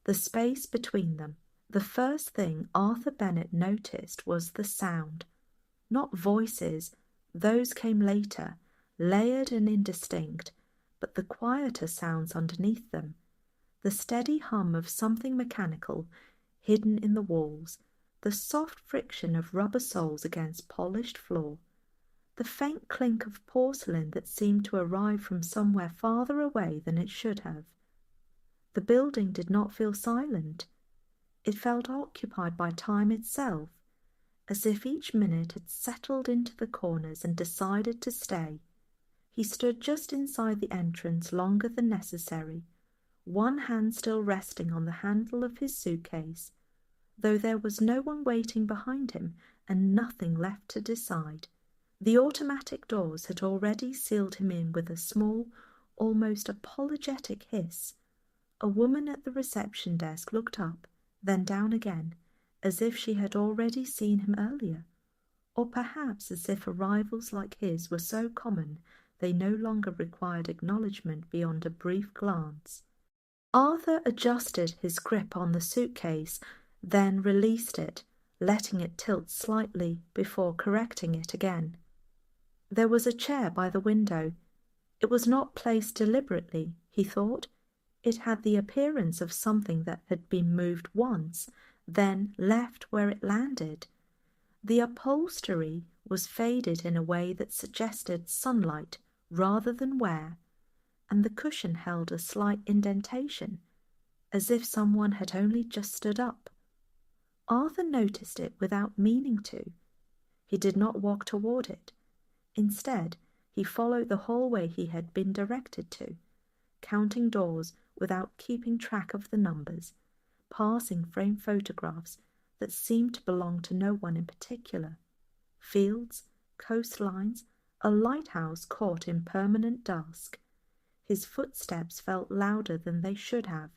the space between them. The first thing Arthur Bennett noticed was the sound. Not voices, those came later, layered and indistinct, but the quieter sounds underneath them. The steady hum of something mechanical, hidden in the walls, the soft friction of rubber soles against polished floor, the faint clink of porcelain that seemed to arrive from somewhere farther away than it should have. The building did not feel silent. It felt occupied by time itself, as if each minute had settled into the corners and decided to stay. He stood just inside the entrance longer than necessary, one hand still resting on the handle of his suitcase, though there was no one waiting behind him and nothing left to decide. The automatic doors had already sealed him in with a small, almost apologetic hiss. A woman at the reception desk looked up, then down again, as if she had already seen him earlier, or perhaps as if arrivals like his were so common they no longer required acknowledgment beyond a brief glance. Arthur adjusted his grip on the suitcase, then released it, letting it tilt slightly before correcting it again. There was a chair by the window. It was not placed deliberately, he thought. It had the appearance of something that had been moved once, then left where it landed. The upholstery was faded in a way that suggested sunlight rather than wear, and the cushion held a slight indentation, as if someone had only just stood up. Arthur noticed it without meaning to. He did not walk toward it. Instead, he followed the hallway he had been directed to, counting doors without keeping track of the numbers, passing framed photographs that seemed to belong to no one in particular. Fields, coastlines, a lighthouse caught in permanent dusk. His footsteps felt louder than they should have,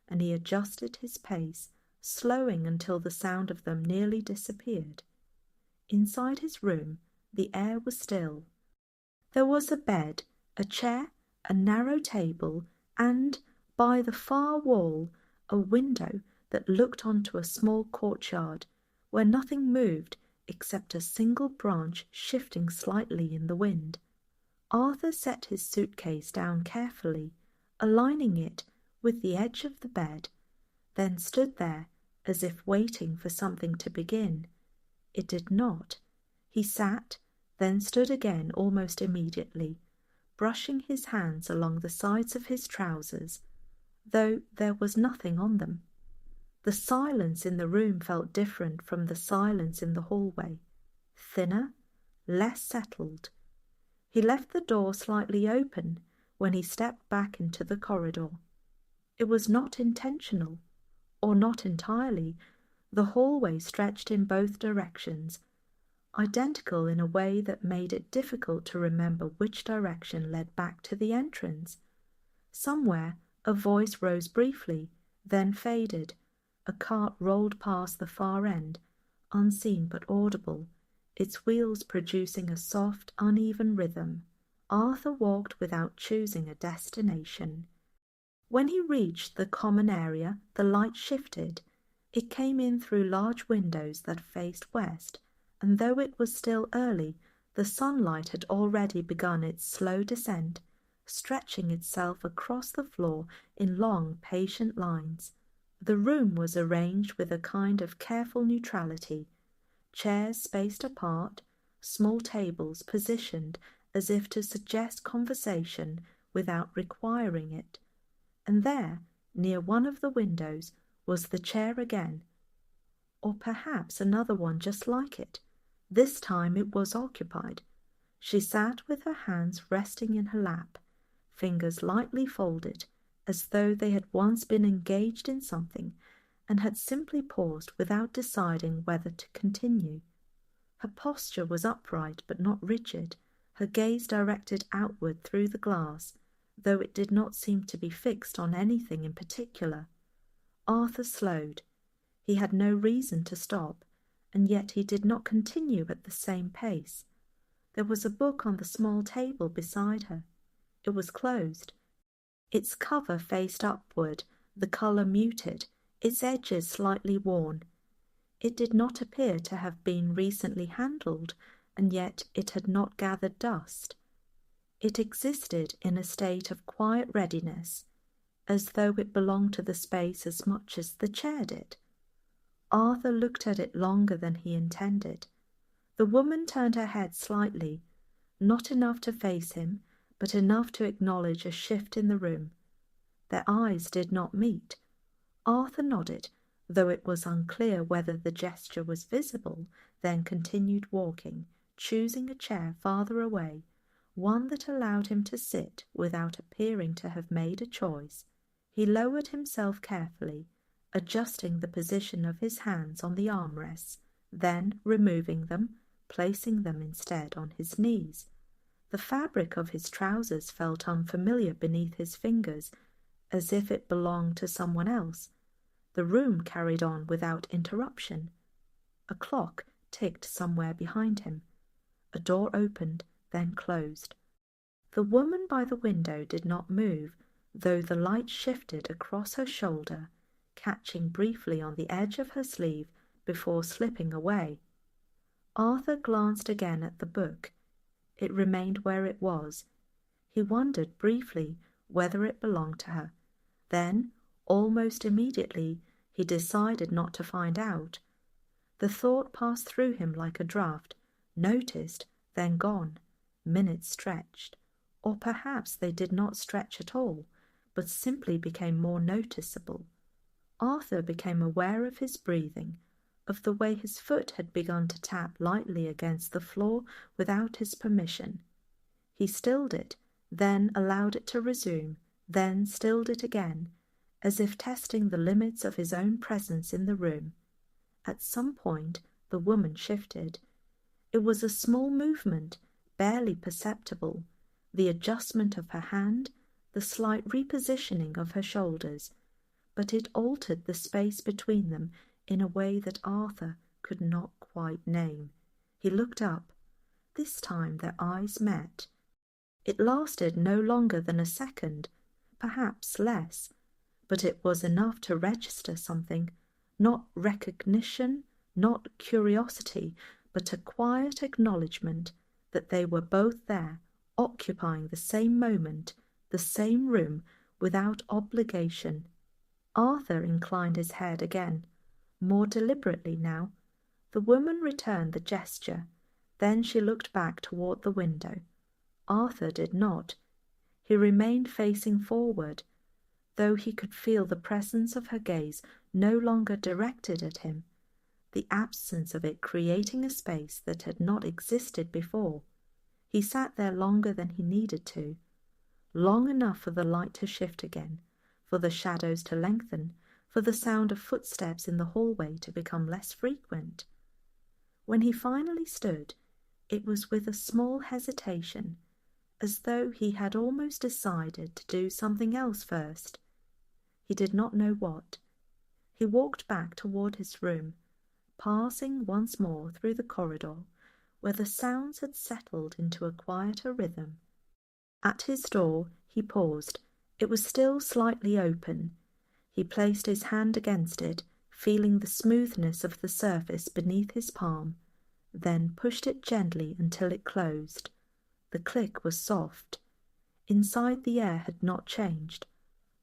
and he adjusted his pace, slowing until the sound of them nearly disappeared. Inside his room, the air was still. There was a bed, a chair, a narrow table, and, by the far wall, a window that looked onto a small courtyard, where nothing moved except a single branch shifting slightly in the wind. Arthur set his suitcase down carefully, aligning it with the edge of the bed, then stood there as if waiting for something to begin. It did not. He sat, then stood again almost immediately, brushing his hands along the sides of his trousers, though there was nothing on them. The silence in the room felt different from the silence in the hallway, thinner, less settled. He left the door slightly open when he stepped back into the corridor. It was not intentional, or not entirely. The hallway stretched in both directions, identical in a way that made it difficult to remember which direction led back to the entrance. Somewhere a voice rose briefly, then faded. A cart rolled past the far end, unseen but audible, its wheels producing a soft, uneven rhythm. Arthur walked without choosing a destination. When he reached the common area, the light shifted. It came in through large windows that faced west, and though it was still early, the sunlight had already begun its slow descent, stretching itself across the floor in long, patient lines. The room was arranged with a kind of careful neutrality, chairs spaced apart, small tables positioned as if to suggest conversation without requiring it. And there, near one of the windows, was the chair again, or perhaps another one just like it. This time it was occupied. She sat with her hands resting in her lap, fingers lightly folded, as though they had once been engaged in something and had simply paused without deciding whether to continue. Her posture was upright but not rigid, her gaze directed outward through the glass, though it did not seem to be fixed on anything in particular. Arthur slowed. He had no reason to stop, and yet he did not continue at the same pace. There was a book on the small table beside her. It was closed. Its cover faced upward, the colour muted, its edges slightly worn. It did not appear to have been recently handled, and yet it had not gathered dust. It existed in a state of quiet readiness, as though it belonged to the space as much as the chair did. Arthur looked at it longer than he intended. The woman turned her head slightly, not enough to face him, but enough to acknowledge a shift in the room. Their eyes did not meet. Arthur nodded, though it was unclear whether the gesture was visible, then continued walking, choosing a chair farther away, one that allowed him to sit without appearing to have made a choice. He lowered himself carefully, adjusting the position of his hands on the armrests, then removing them, placing them instead on his knees. The fabric of his trousers felt unfamiliar beneath his fingers, as if it belonged to someone else. The room carried on without interruption. A clock ticked somewhere behind him. A door opened, then closed. The woman by the window did not move, though the light shifted across her shoulder, catching briefly on the edge of her sleeve before slipping away. Arthur glanced again at the book. It remained where it was. He wondered briefly whether it belonged to her. Then, almost immediately, he decided not to find out. The thought passed through him like a draught, noticed, then gone. Minutes stretched, or perhaps they did not stretch at all, but simply became more noticeable. Arthur became aware of his breathing, of the way his foot had begun to tap lightly against the floor without his permission. He stilled it, then allowed it to resume, then stilled it again, as if testing the limits of his own presence in the room. At some point the woman shifted. It was a small movement, barely perceptible, the adjustment of her hand, the slight repositioning of her shoulders, but it altered the space between them in a way that Arthur could not quite name. He looked up. This time their eyes met. It lasted no longer than a second, perhaps less, but it was enough to register something, not recognition, not curiosity, but a quiet acknowledgement that they were both there, occupying the same moment, the same room, without obligation. Arthur inclined his head again, more deliberately now. The woman returned the gesture. Then she looked back toward the window. Arthur did not. He remained facing forward, though he could feel the presence of her gaze no longer directed at him, the absence of it creating a space that had not existed before. He sat there longer than he needed to, long enough for the light to shift again, for the shadows to lengthen, for the sound of footsteps in the hallway to become less frequent. When he finally stood, it was with a small hesitation, as though he had almost decided to do something else first. He did not know what. He walked back toward his room, passing once more through the corridor, where the sounds had settled into a quieter rhythm. At his door he paused. It was still slightly open. He placed his hand against it, feeling the smoothness of the surface beneath his palm, then pushed it gently until it closed. The click was soft. Inside, the air had not changed.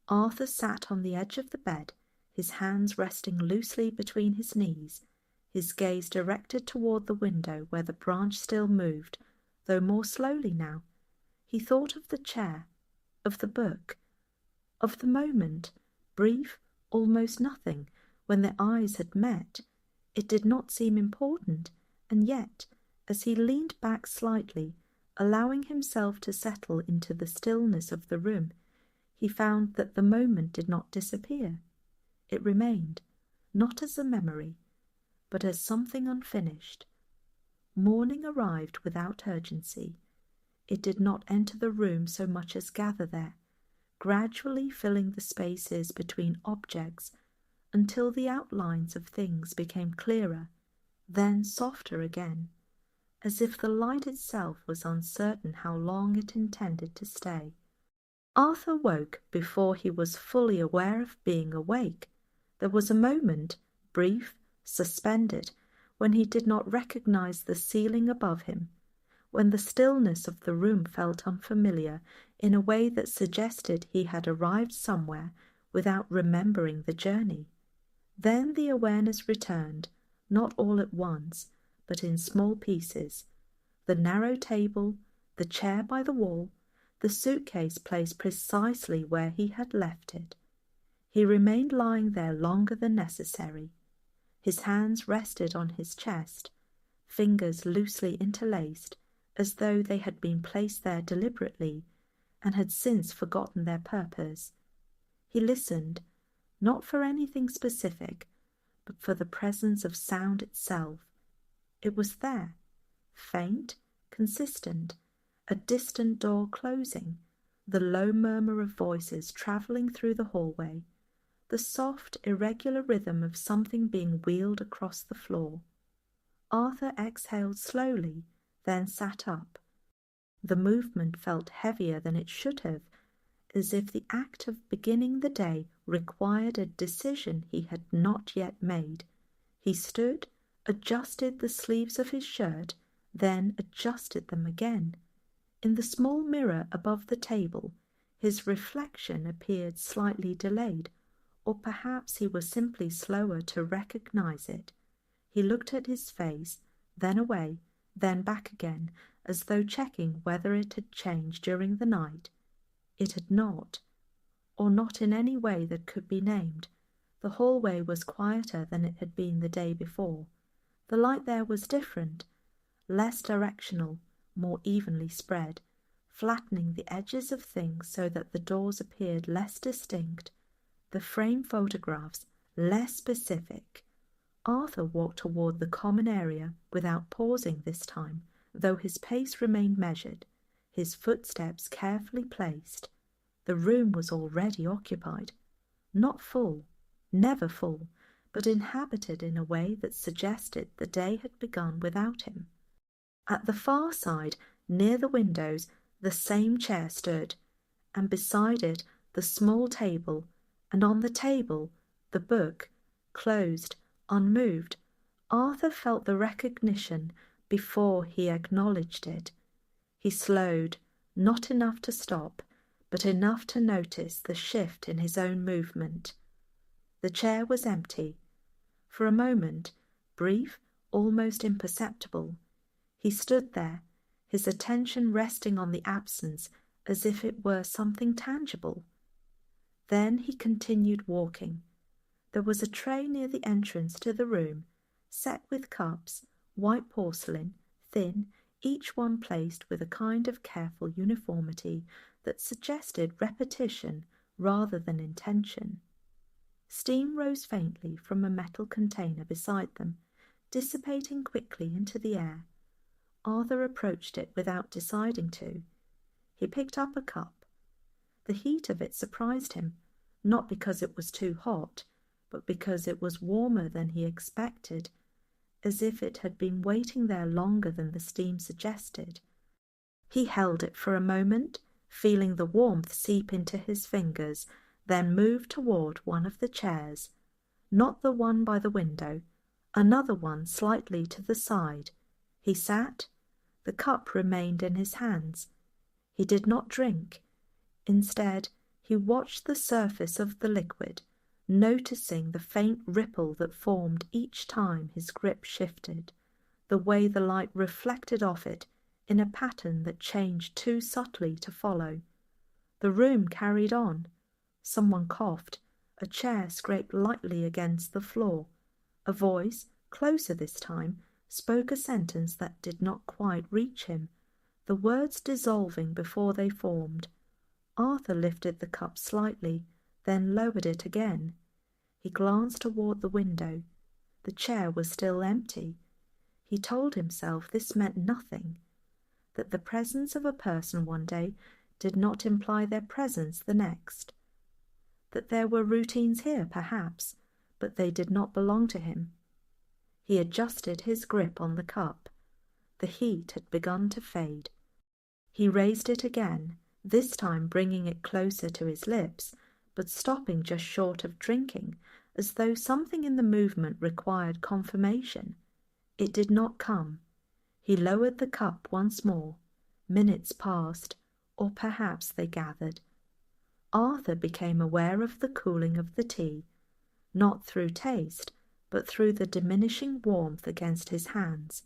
Arthur sat on the edge of the bed, his hands resting loosely between his knees, his gaze directed toward the window where the branch still moved, though more slowly now. He thought of the chair, of the book, of the moment, brief, almost nothing, when their eyes had met. It did not seem important, and yet, as he leaned back slightly, allowing himself to settle into the stillness of the room, he found that the moment did not disappear. It remained, not as a memory, but as something unfinished. Morning arrived without urgency. It did not enter the room so much as gather there, gradually filling the spaces between objects until the outlines of things became clearer, then softer again, as if the light itself was uncertain how long it intended to stay. Arthur woke before he was fully aware of being awake. There was a moment, brief, suspended, when he did not recognize the ceiling above him, when the stillness of the room felt unfamiliar in a way that suggested he had arrived somewhere without remembering the journey. Then the awareness returned, not all at once, but in small pieces. The narrow table, the chair by the wall, the suitcase placed precisely where he had left it. He remained lying there longer than necessary. His hands rested on his chest, fingers loosely interlaced, as though they had been placed there deliberately and had since forgotten their purpose. He listened, not for anything specific, but for the presence of sound itself. It was there, faint, consistent, a distant door closing, the low murmur of voices travelling through the hallway, the soft, irregular rhythm of something being wheeled across the floor. Arthur exhaled slowly, then sat up. The movement felt heavier than it should have, as if the act of beginning the day required a decision he had not yet made. He stood, adjusted the sleeves of his shirt, then adjusted them again. In the small mirror above the table, his reflection appeared slightly delayed, or perhaps he was simply slower to recognize it. He looked at his face, then away, then back again, as though checking whether it had changed during the night. It had not, or not in any way that could be named. The hallway was quieter than it had been the day before. The light there was different, less directional, more evenly spread, flattening the edges of things so that the doors appeared less distinct, the frame photographs less specific. Arthur walked toward the common area without pausing this time, though his pace remained measured, his footsteps carefully placed. The room was already occupied, not full, never full, but inhabited in a way that suggested the day had begun without him. At the far side, near the windows, the same chair stood, and beside it the small table, and on the table the book, closed, unmoved. Arthur felt the recognition before he acknowledged it. He slowed, not enough to stop, but enough to notice the shift in his own movement. The chair was empty. For a moment, brief, almost imperceptible, he stood there, his attention resting on the absence as if it were something tangible. Then he continued walking. There was a tray near the entrance to the room, set with cups, white porcelain, thin, each one placed with a kind of careful uniformity that suggested repetition rather than intention. Steam rose faintly from a metal container beside them, dissipating quickly into the air. Arthur approached it without deciding to. He picked up a cup. The heat of it surprised him, not because it was too hot, but because it was warmer than he expected, as if it had been waiting there longer than the steam suggested. He held it for a moment, feeling the warmth seep into his fingers, then moved toward one of the chairs, not the one by the window, another one slightly to the side. He sat. The cup remained in his hands. He did not drink. Instead, he watched the surface of the liquid, noticing the faint ripple that formed each time his grip shifted, the way the light reflected off it in a pattern that changed too subtly to follow. The room carried on. Someone coughed. A chair scraped lightly against the floor. A voice, closer this time, spoke a sentence that did not quite reach him, the words dissolving before they formed. Arthur lifted the cup slightly, then lowered it again. He glanced toward the window. The chair was still empty. He told himself this meant nothing, that the presence of a person one day did not imply their presence the next, that there were routines here, perhaps, but they did not belong to him. He adjusted his grip on the cup. The heat had begun to fade. He raised it again, this time bringing it closer to his lips, but stopping just short of drinking, as though something in the movement required confirmation. It did not come. He lowered the cup once more. Minutes passed, or perhaps they gathered. Arthur became aware of the cooling of the tea, not through taste, but through the diminishing warmth against his hands,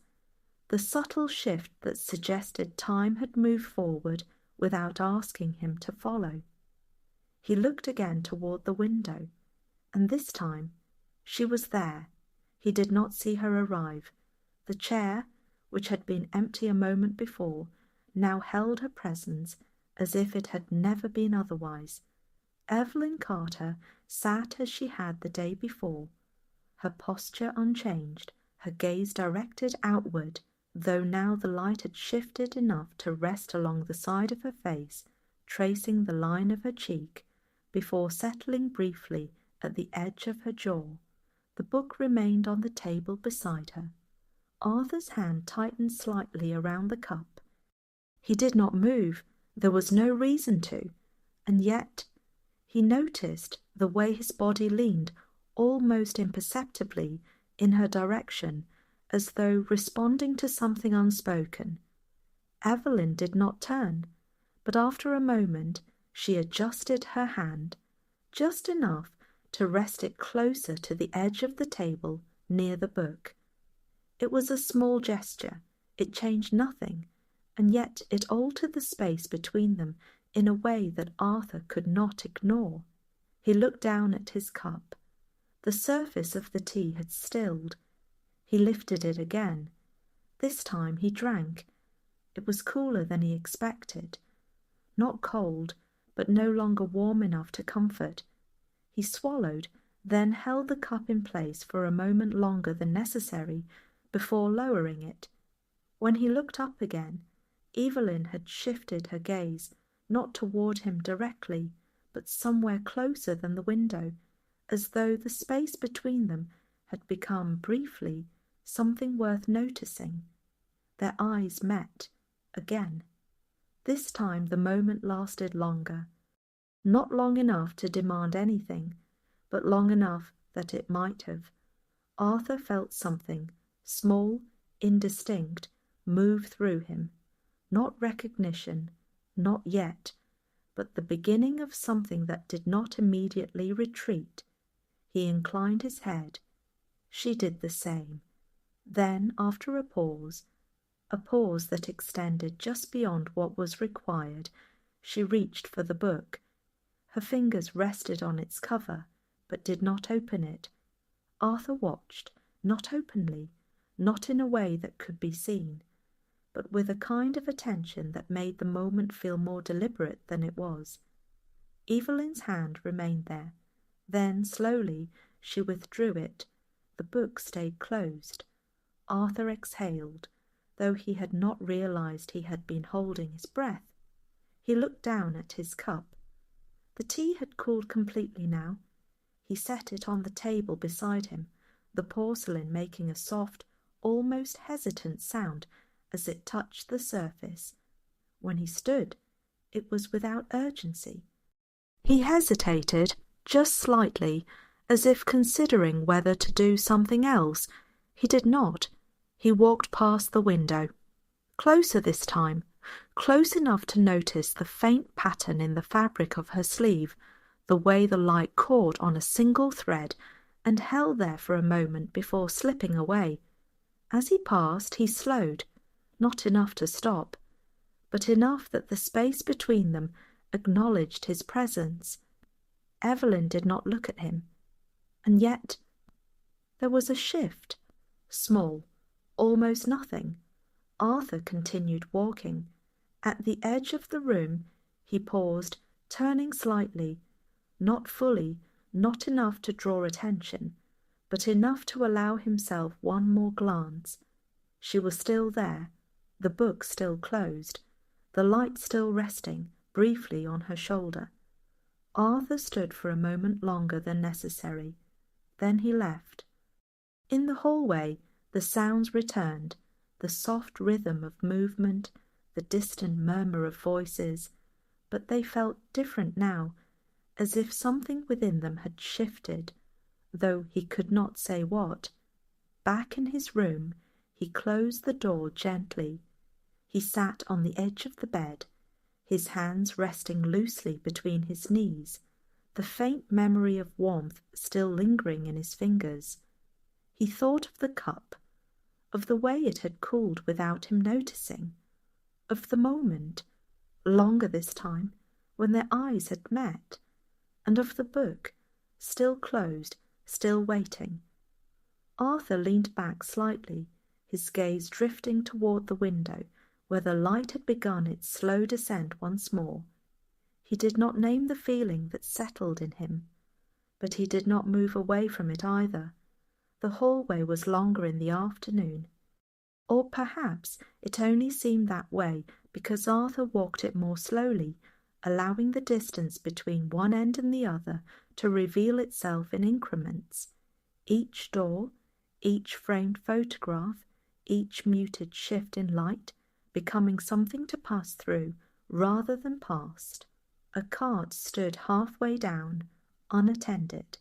the subtle shift that suggested time had moved forward without asking him to follow. He looked again toward the window, and this time she was there. He did not see her arrive. The chair, which had been empty a moment before, now held her presence as if it had never been otherwise. Evelyn Carter sat as she had the day before, her posture unchanged, her gaze directed outward, though now the light had shifted enough to rest along the side of her face, tracing the line of her cheek, before settling briefly at the edge of her jaw. The book remained on the table beside her. Arthur's hand tightened slightly around the cup. He did not move. There was no reason to, and yet he noticed the way his body leaned almost imperceptibly in her direction, as though responding to something unspoken. Evelyn did not turn, but after a moment she adjusted her hand, just enough to rest it closer to the edge of the table near the book. It was a small gesture. It changed nothing, and yet it altered the space between them in a way that Arthur could not ignore. He looked down at his cup. The surface of the tea had stilled. He lifted it again. This time he drank. It was cooler than he expected. Not cold, but no longer warm enough to comfort. He swallowed, then held the cup in place for a moment longer than necessary before lowering it. When he looked up again, Evelyn had shifted her gaze, not toward him directly, but somewhere closer than the window, as though the space between them had become, briefly, something worth noticing. Their eyes met again. This time the moment lasted longer. Not long enough to demand anything, but long enough that it might have. Arthur felt something, small, indistinct, move through him. Not recognition, not yet, but the beginning of something that did not immediately retreat. He inclined his head. She did the same. Then, after a pause that extended just beyond what was required, she reached for the book. Her fingers rested on its cover, but did not open it. Arthur watched, not openly, not in a way that could be seen, but with a kind of attention that made the moment feel more deliberate than it was. Evelyn's hand remained there. Then, slowly, she withdrew it. The book stayed closed. Arthur exhaled, though he had not realized he had been holding his breath. He looked down at his cup. The tea had cooled completely now. He set it on the table beside him, the porcelain making a soft, almost hesitant sound as it touched the surface. When he stood, it was without urgency. He hesitated, just slightly, as if considering whether to do something else. He did not. He walked past the window. Closer this time, close enough to notice the faint pattern in the fabric of her sleeve, the way the light caught on a single thread and held there for a moment before slipping away. As he passed, he slowed, not enough to stop, but enough that the space between them acknowledged his presence. Evelyn did not look at him, and yet there was a shift, small, almost nothing. Arthur continued walking. At the edge of the room he paused, turning slightly, not fully, not enough to draw attention, but enough to allow himself one more glance. She was still there, the book still closed, the light still resting briefly on her shoulder. Arthur stood for a moment longer than necessary. Then he left. In the hallway the sounds returned, the soft rhythm of movement, the distant murmur of voices, but they felt different now, as if something within them had shifted. though he could not say what. Back in his room, he closed the door gently. He sat on the edge of the bed, his hands resting loosely between his knees, the faint memory of warmth still lingering in his fingers. He thought of the cup, of the way it had cooled without him noticing, of the moment, longer this time, when their eyes had met, and of the book, still closed, still waiting. Arthur leaned back slightly, his gaze drifting toward the window, where the light had begun its slow descent once more. He did not name the feeling that settled in him, but he did not move away from it either. The hallway was longer in the afternoon. Or perhaps it only seemed that way because Arthur walked it more slowly, allowing the distance between one end and the other to reveal itself in increments. Each door, each framed photograph, each muted shift in light, becoming something to pass through rather than past. A cart stood halfway down, unattended.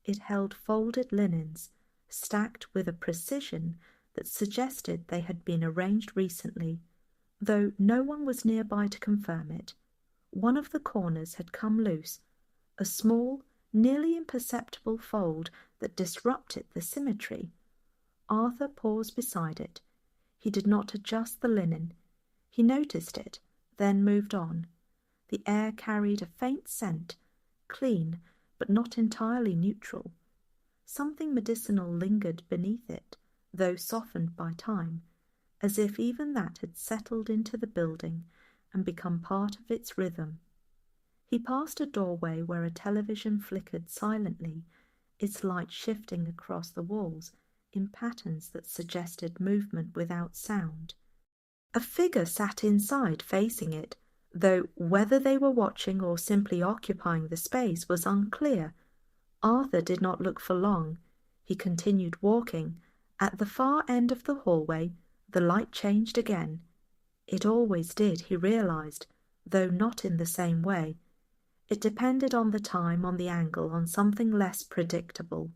It held folded linens, stacked with a precision that suggested they had been arranged recently, though no one was nearby to confirm it. One of the corners had come loose, a small, nearly imperceptible fold that disrupted the symmetry. Arthur paused beside it. He did not adjust the linen. He noticed it, then moved on. The air carried a faint scent, clean but not entirely neutral. Something medicinal lingered beneath it, though softened by time, as if even that had settled into the building and become part of its rhythm. He passed a doorway where a television flickered silently, its light shifting across the walls in patterns that suggested movement without sound. A figure sat inside facing it, though whether they were watching or simply occupying the space was unclear. Arthur did not look for long. He continued walking. At the far end of the hallway, the light changed again. It always did, he realized, though not in the same way. It depended on the time, on the angle, on something less predictable.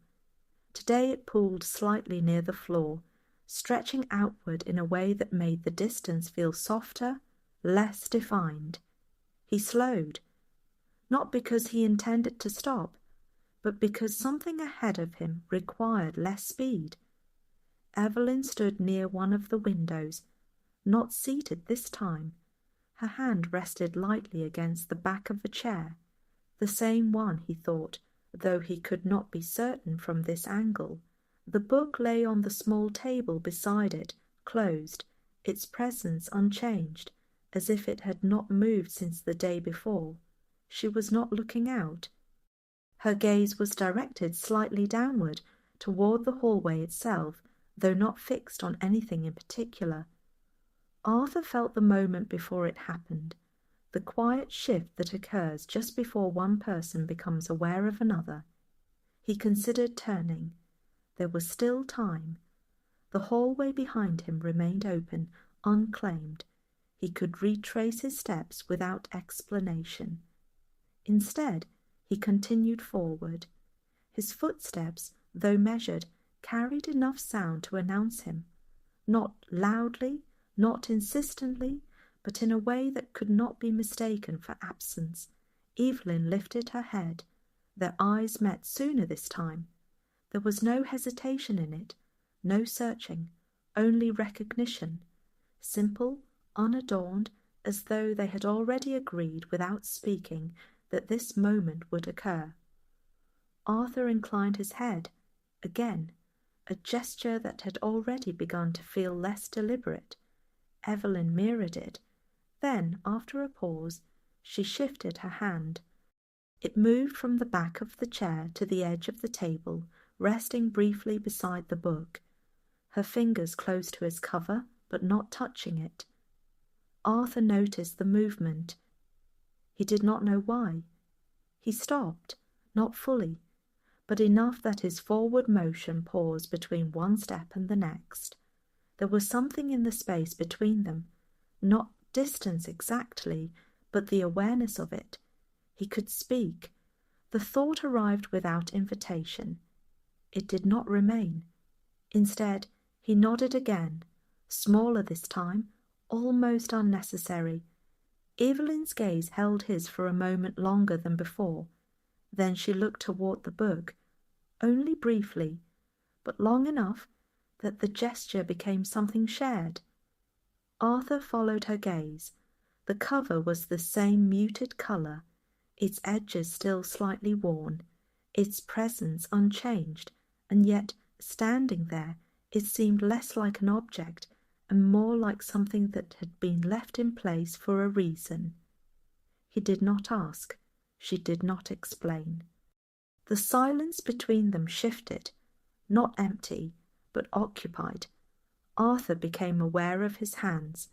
Today it pooled slightly near the floor, stretching outward in a way that made the distance feel softer, less defined. He slowed, not because he intended to stop, but because something ahead of him required less speed. Evelyn stood near one of the windows, not seated this time. Her hand rested lightly against the back of a chair, the same one, he thought, though he could not be certain from this angle. The book lay on the small table beside it, closed, its presence unchanged, as if it had not moved since the day before. She was not looking out. Her gaze was directed slightly downward, toward the hallway itself, though not fixed on anything in particular. Arthur felt the moment before it happened, the quiet shift that occurs just before one person becomes aware of another. He considered turning. There was still time. The hallway behind him remained open, unclaimed. He could retrace his steps without explanation. Instead, he continued forward. His footsteps, though measured, carried enough sound to announce him, not loudly, not insistently, but in a way that could not be mistaken for absence. Evelyn lifted her head. Their eyes met sooner this time. There was no hesitation in it, no searching, only recognition, simple, unadorned, as though they had already agreed without speaking that this moment would occur. Arthur inclined his head, again, a gesture that had already begun to feel less deliberate. Evelyn mirrored it. Then, after a pause, she shifted her hand. It moved from the back of the chair to the edge of the table, resting briefly beside the book. Her fingers close to its cover, but not touching it. Arthur noticed the movement. He did not know why. He stopped, not fully, but enough that his forward motion paused between one step and the next. There was something in the space between them, not distance exactly, but the awareness of it. He could speak. The thought arrived without invitation. It did not remain. Instead, he nodded again, smaller this time, almost unnecessary. Evelyn's gaze held his for a moment longer than before. Then she looked toward the book, only briefly, but long enough that the gesture became something shared. Arthur followed her gaze. The cover was the same muted colour, its edges still slightly worn, its presence unchanged, and yet, standing there, it seemed less like an object and more like something that had been left in place for a reason. He did not ask. She did not explain. The silence between them shifted, not empty, but occupied. Arthur became aware of his hands,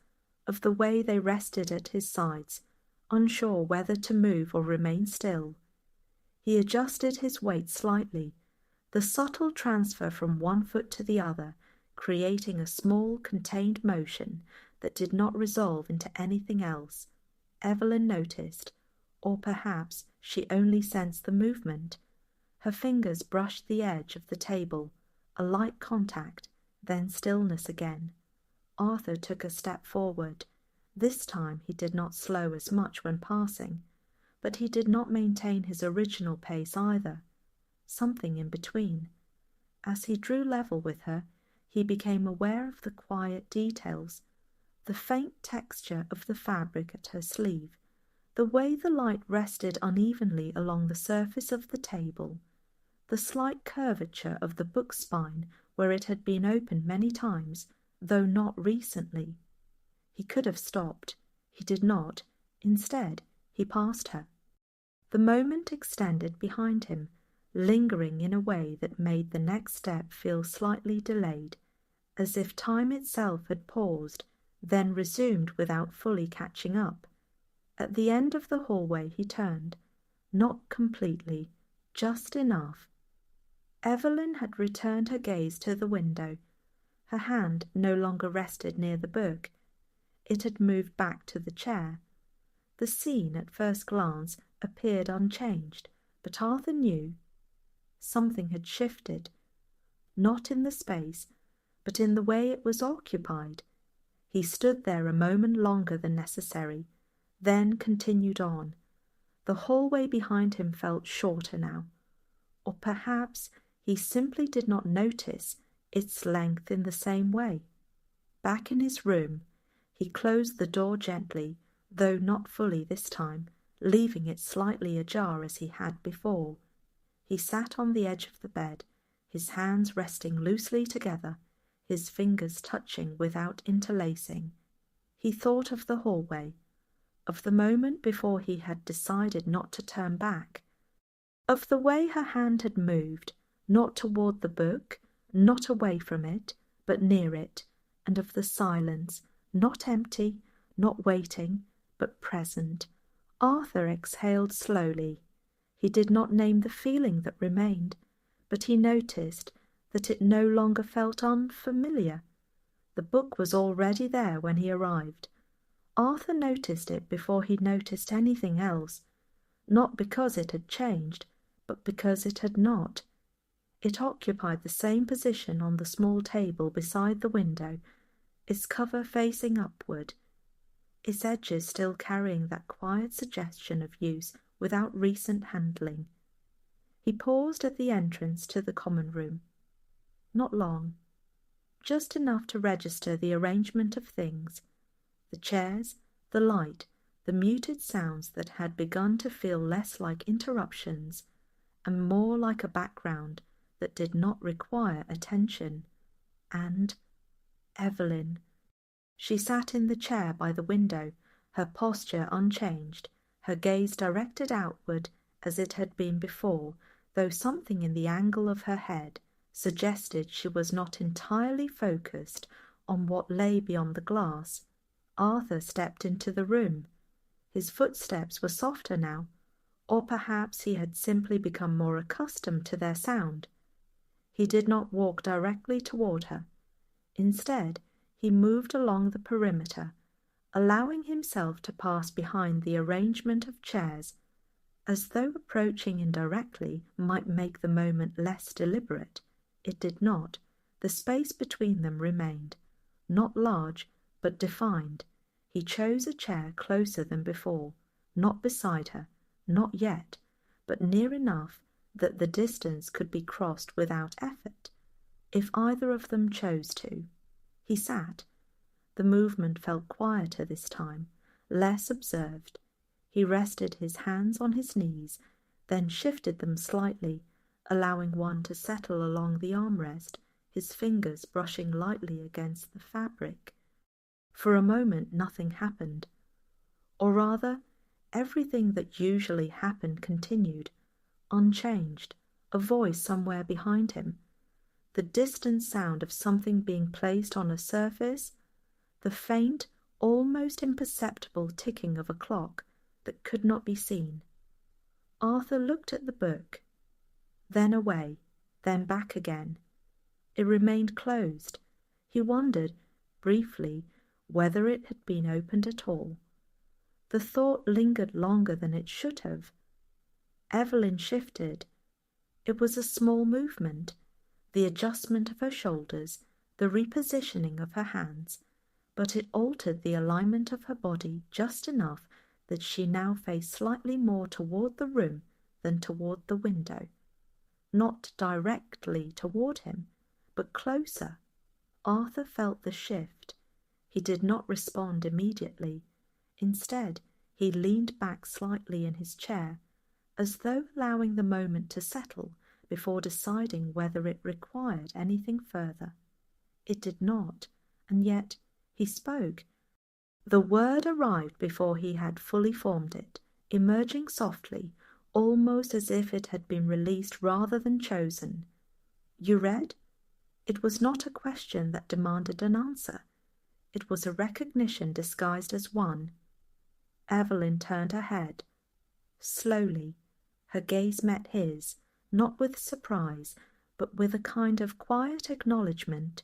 of the way they rested at his sides, unsure whether to move or remain still. He adjusted his weight slightly, the subtle transfer from one foot to the other, creating a small, contained motion that did not resolve into anything else. Evelyn noticed, or perhaps she only sensed the movement. Her fingers brushed the edge of the table, a light contact, then stillness again. Arthur took a step forward. This time he did not slow as much when passing, but he did not maintain his original pace either. Something in between. As he drew level with her, he became aware of the quiet details, the faint texture of the fabric at her sleeve, the way the light rested unevenly along the surface of the table, the slight curvature of the book spine where it had been opened many times, though not recently. He could have stopped. He did not. Instead, he passed her. The moment extended behind him, lingering in a way that made the next step feel slightly delayed, as if time itself had paused, then resumed without fully catching up. At the end of the hallway he turned, not completely, just enough. Evelyn had returned her gaze to the window. Her hand no longer rested near the book. It had moved back to the chair. The scene, at first glance, appeared unchanged, but Arthur knew something had shifted, not in the space, but in the way it was occupied. He stood there a moment longer than necessary, then continued on. The hallway behind him felt shorter now, or perhaps he simply did not notice its length in the same way. Back in his room, he closed the door gently, though not fully this time, leaving it slightly ajar as he had before. He sat on the edge of the bed, his hands resting loosely together, his fingers touching without interlacing. He thought of the hallway, of the moment before he had decided not to turn back, of the way her hand had moved, not toward the book, not away from it, but near it, and of the silence, not empty, not waiting, but present. Arthur exhaled slowly. He did not name the feeling that remained, but he noticed that it no longer felt unfamiliar. The book was already there when he arrived. Arthur noticed it before he noticed anything else, not because it had changed, but because it had not. It occupied the same position on the small table beside the window, its cover facing upward, its edges still carrying that quiet suggestion of use without recent handling. He paused at the entrance to the common room. Not long, just enough to register the arrangement of things, the chairs, the light, the muted sounds that had begun to feel less like interruptions and more like a background that did not require attention. And Evelyn. She sat in the chair by the window, her posture unchanged, her gaze directed outward as it had been before, though something in the angle of her head suggested she was not entirely focused on what lay beyond the glass. Arthur stepped into the room. His footsteps were softer now, or perhaps he had simply become more accustomed to their sound. He did not walk directly toward her. Instead, he moved along the perimeter, allowing himself to pass behind the arrangement of chairs, as though approaching indirectly might make the moment less deliberate. It did not. The space between them remained, not large, but defined. He chose a chair closer than before, not beside her, not yet, but near enough that the distance could be crossed without effort, if either of them chose to. He sat. The movement felt quieter this time, less observed. He rested his hands on his knees, then shifted them slightly, allowing one to settle along the armrest, his fingers brushing lightly against the fabric. For a moment nothing happened. Or rather, everything that usually happened continued, unchanged, a voice somewhere behind him, the distant sound of something being placed on a surface, the faint, almost imperceptible ticking of a clock that could not be seen. Arthur looked at the book, then away, then back again. It remained closed. He wondered, briefly, whether it had been opened at all. The thought lingered longer than it should have. Evelyn shifted. It was a small movement, the adjustment of her shoulders, the repositioning of her hands, but it altered the alignment of her body just enough that she now faced slightly more toward the room than toward the window. Not directly toward him, but closer. Arthur felt the shift. He did not respond immediately. Instead, he leaned back slightly in his chair, as though allowing the moment to settle before deciding whether it required anything further. It did not, and yet he spoke. The word arrived before he had fully formed it, emerging softly, almost as if it had been released rather than chosen. "You read?" It was not a question that demanded an answer. It was a recognition disguised as one. Evelyn turned her head. Slowly, her gaze met his, not with surprise, but with a kind of quiet acknowledgement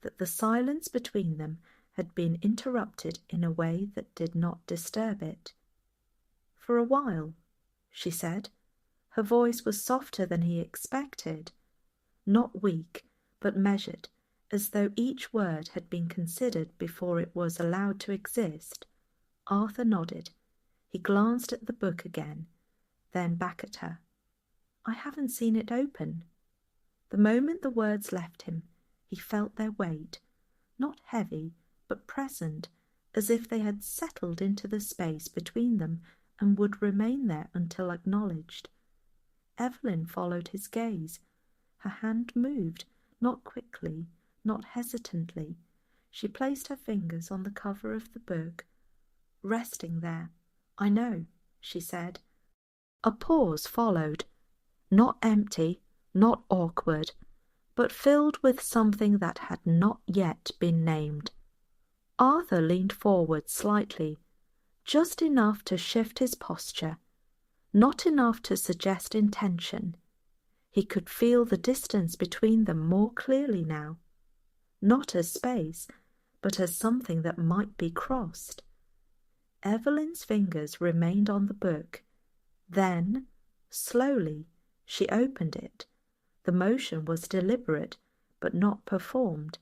that the silence between them had been interrupted in a way that did not disturb it. "For a while," she said. Her voice was softer than he expected, not weak, but measured, as though each word had been considered before it was allowed to exist. Arthur nodded. He glanced at the book again, then back at her. "I haven't seen it open." The moment the words left him, he felt their weight, not heavy, but present, as if they had settled into the space between them and would remain there until acknowledged. Evelyn followed his gaze. Her hand moved, not quickly, not hesitantly. She placed her fingers on the cover of the book. "Resting there. I know," she said. A pause followed, not empty, not awkward, but filled with something that had not yet been named. Arthur leaned forward slightly, just enough to shift his posture, not enough to suggest intention. He could feel the distance between them more clearly now, not as space, but as something that might be crossed. Evelyn's fingers remained on the book. Then, slowly, she opened it. The motion was deliberate, but not performed.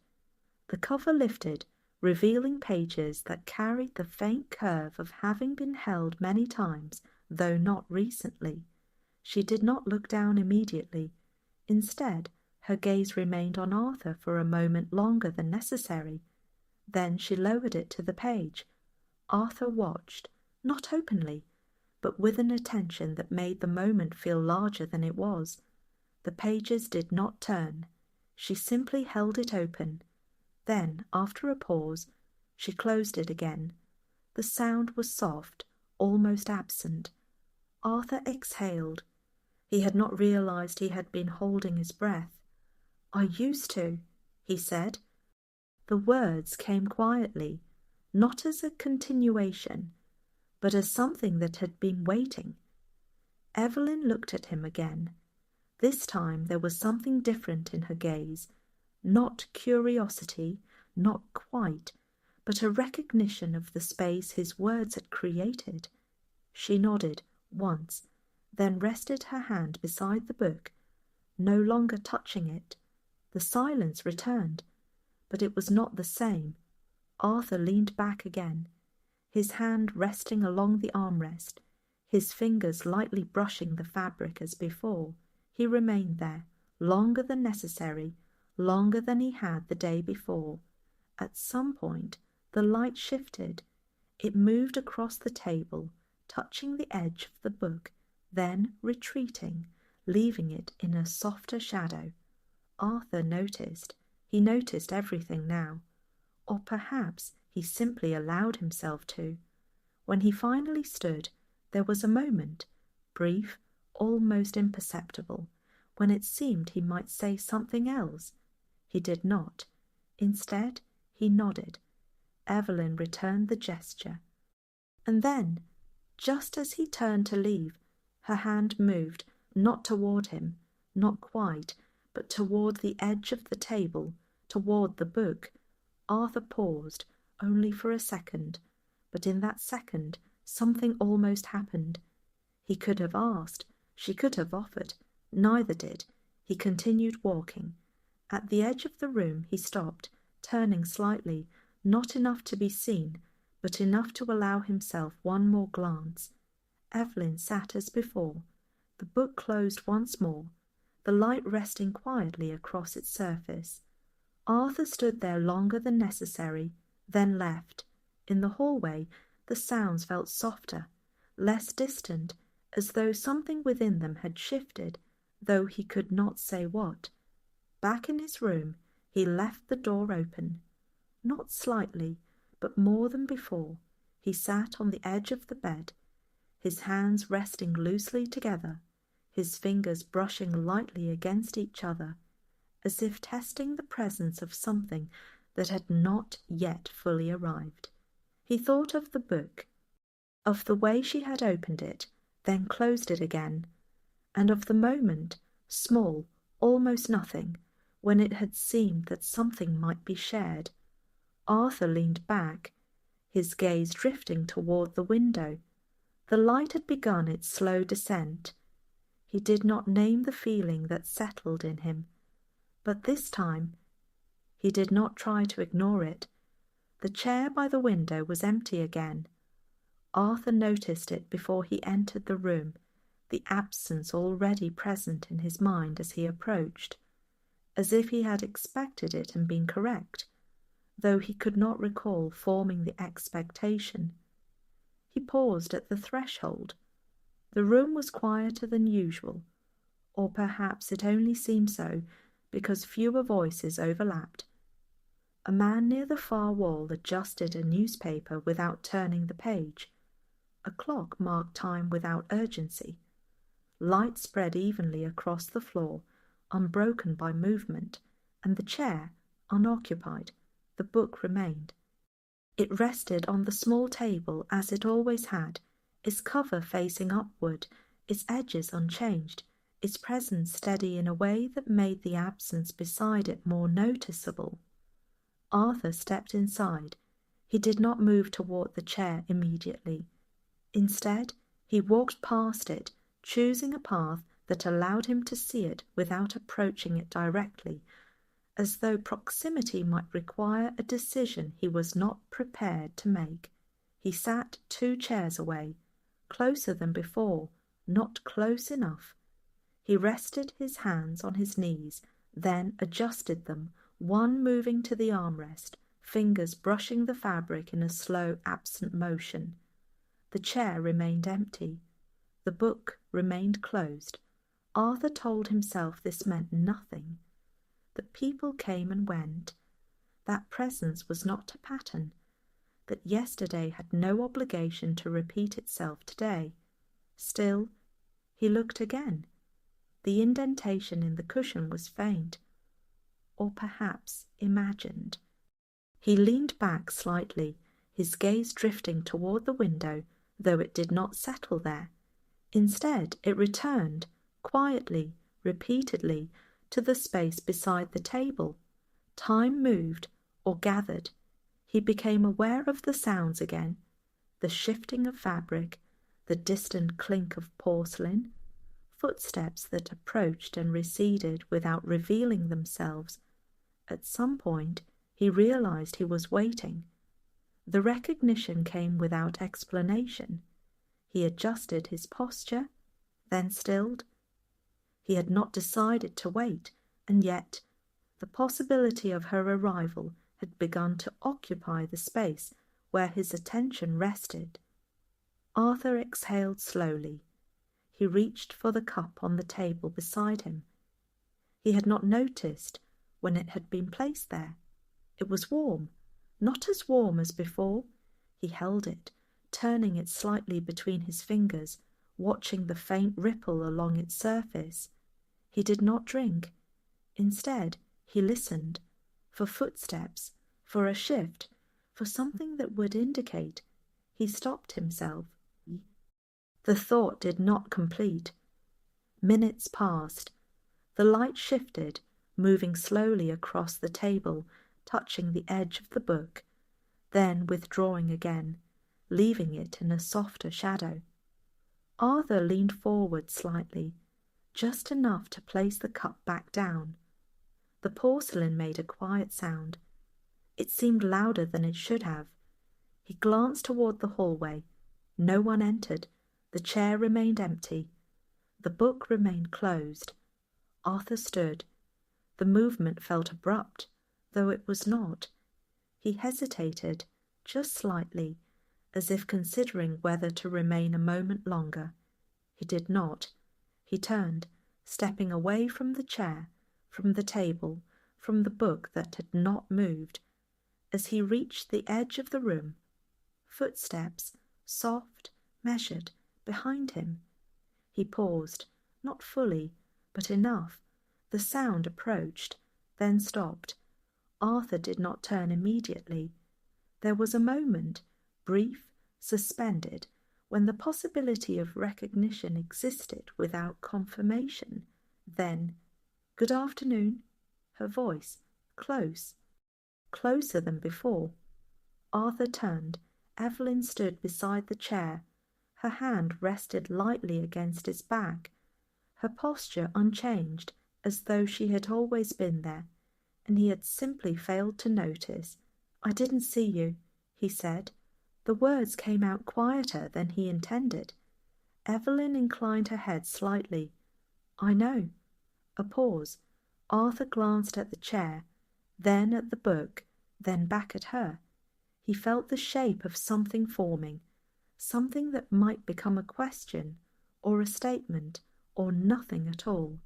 The cover lifted, revealing pages that carried the faint curve of having been held many times, though not recently. She did not look down immediately. Instead, her gaze remained on Arthur for a moment longer than necessary. Then she lowered it to the page. Arthur watched, not openly, but with an attention that made the moment feel larger than it was. The pages did not turn. She simply held it open. Then, after a pause, she closed it again. The sound was soft, almost absent. Arthur exhaled. He had not realized he had been holding his breath. "I used to," he said. The words came quietly, not as a continuation, but as something that had been waiting. Evelyn looked at him again. This time there was something different in her gaze, not curiosity, not quite, but a recognition of the space his words had created. She nodded once, then rested her hand beside the book, no longer touching it. The silence returned, but it was not the same. Arthur leaned back again, his hand resting along the armrest, his fingers lightly brushing the fabric as before. He remained there, longer than necessary, longer than he had the day before. At some point, the light shifted. It moved across the table, touching the edge of the book, then retreating, leaving it in a softer shadow. Arthur noticed. He noticed everything now. Or perhaps he simply allowed himself to. When he finally stood, there was a moment, brief, almost imperceptible, when it seemed he might say something else. He did not. Instead, he nodded. Evelyn returned the gesture. And then, just as he turned to leave, her hand moved, not toward him, not quite, but toward the edge of the table, toward the book. Arthur paused, only for a second, but in that second something almost happened. He could have asked, she could have offered. Neither did. He continued walking. At the edge of the room he stopped, turning slightly, not enough to be seen, but enough to allow himself one more glance. Evelyn sat as before, the book closed once more, the light resting quietly across its surface. Arthur stood there longer than necessary, then left. In the hallway, the sounds felt softer, less distant, as though something within them had shifted, though he could not say what. Back in his room, he left the door open. Not slightly, but more than before, he sat on the edge of the bed, his hands resting loosely together, his fingers brushing lightly against each other, as if testing the presence of something that had not yet fully arrived. He thought of the book, of the way she had opened it, then closed it again, and of the moment, small, almost nothing, when it had seemed that something might be shared. Arthur leaned back, his gaze drifting toward the window. The light had begun its slow descent. He did not name the feeling that settled in him, but this time he did not try to ignore it. The chair by the window was empty again. Arthur noticed it before he entered the room, the absence already present in his mind as he approached, as if he had expected it and been correct, though he could not recall forming the expectation. He paused at the threshold. The room was quieter than usual, or perhaps it only seemed so because fewer voices overlapped. A man near the far wall adjusted a newspaper without turning the page. A clock marked time without urgency. Light spread evenly across the floor, unbroken by movement, and the chair, unoccupied. The book remained. It rested on the small table as it always had, its cover facing upward, its edges unchanged, its presence steady in a way that made the absence beside it more noticeable. Arthur stepped inside. He did not move toward the chair immediately. Instead, he walked past it, choosing a path that allowed him to see it without approaching it directly, as though proximity might require a decision he was not prepared to make. He sat 2 chairs away, closer than before, not close enough. He rested his hands on his knees, then adjusted them, one moving to the armrest, fingers brushing the fabric in a slow, absent motion. The chair remained empty. The book remained closed. Arthur told himself this meant nothing. That people came and went. That presence was not a pattern. That yesterday had no obligation to repeat itself today. Still, he looked again. The indentation in the cushion was faint, or perhaps imagined. He leaned back slightly, his gaze drifting toward the window, though it did not settle there. Instead, it returned, quietly, repeatedly, to the space beside the table. Time moved, or gathered. He became aware of the sounds again, the shifting of fabric, the distant clink of porcelain, footsteps that approached and receded without revealing themselves, At some point, he realized he was waiting. The recognition came without explanation. He adjusted his posture, then stilled. He had not decided to wait, and yet the possibility of her arrival had begun to occupy the space where his attention rested. Arthur exhaled slowly. He reached for the cup on the table beside him. He had not noticed when it had been placed there. It was warm, not as warm as before. He held it, turning it slightly between his fingers, watching the faint ripple along its surface. He did not drink. Instead, he listened for footsteps, for a shift, for something that would indicate. He stopped himself. The thought did not complete. Minutes passed. The light shifted, moving slowly across the table, touching the edge of the book, then withdrawing again, leaving it in a softer shadow. Arthur leaned forward slightly, just enough to place the cup back down. The porcelain made a quiet sound. It seemed louder than it should have. He glanced toward the hallway. No one entered. The chair remained empty. The book remained closed. Arthur stood. The movement felt abrupt, though it was not. He hesitated, just slightly, as if considering whether to remain a moment longer. He did not. He turned, stepping away from the chair, from the table, from the book that had not moved. As he reached the edge of the room, footsteps, soft, measured, behind him. He paused, not fully, but enough. The sound approached, then stopped. Arthur did not turn immediately. There was a moment, brief, suspended, when the possibility of recognition existed without confirmation. Then, "Good afternoon," her voice, close, closer than before. Arthur turned. Evelyn stood beside the chair. Her hand rested lightly against his back, her posture unchanged, as though she had always been there, and he had simply failed to notice. "I didn't see you," he said. The words came out quieter than he intended. Evelyn inclined her head slightly. "I know." A pause. Arthur glanced at the chair, then at the book, then back at her. He felt the shape of something forming, something that might become a question, or a statement, or nothing at all.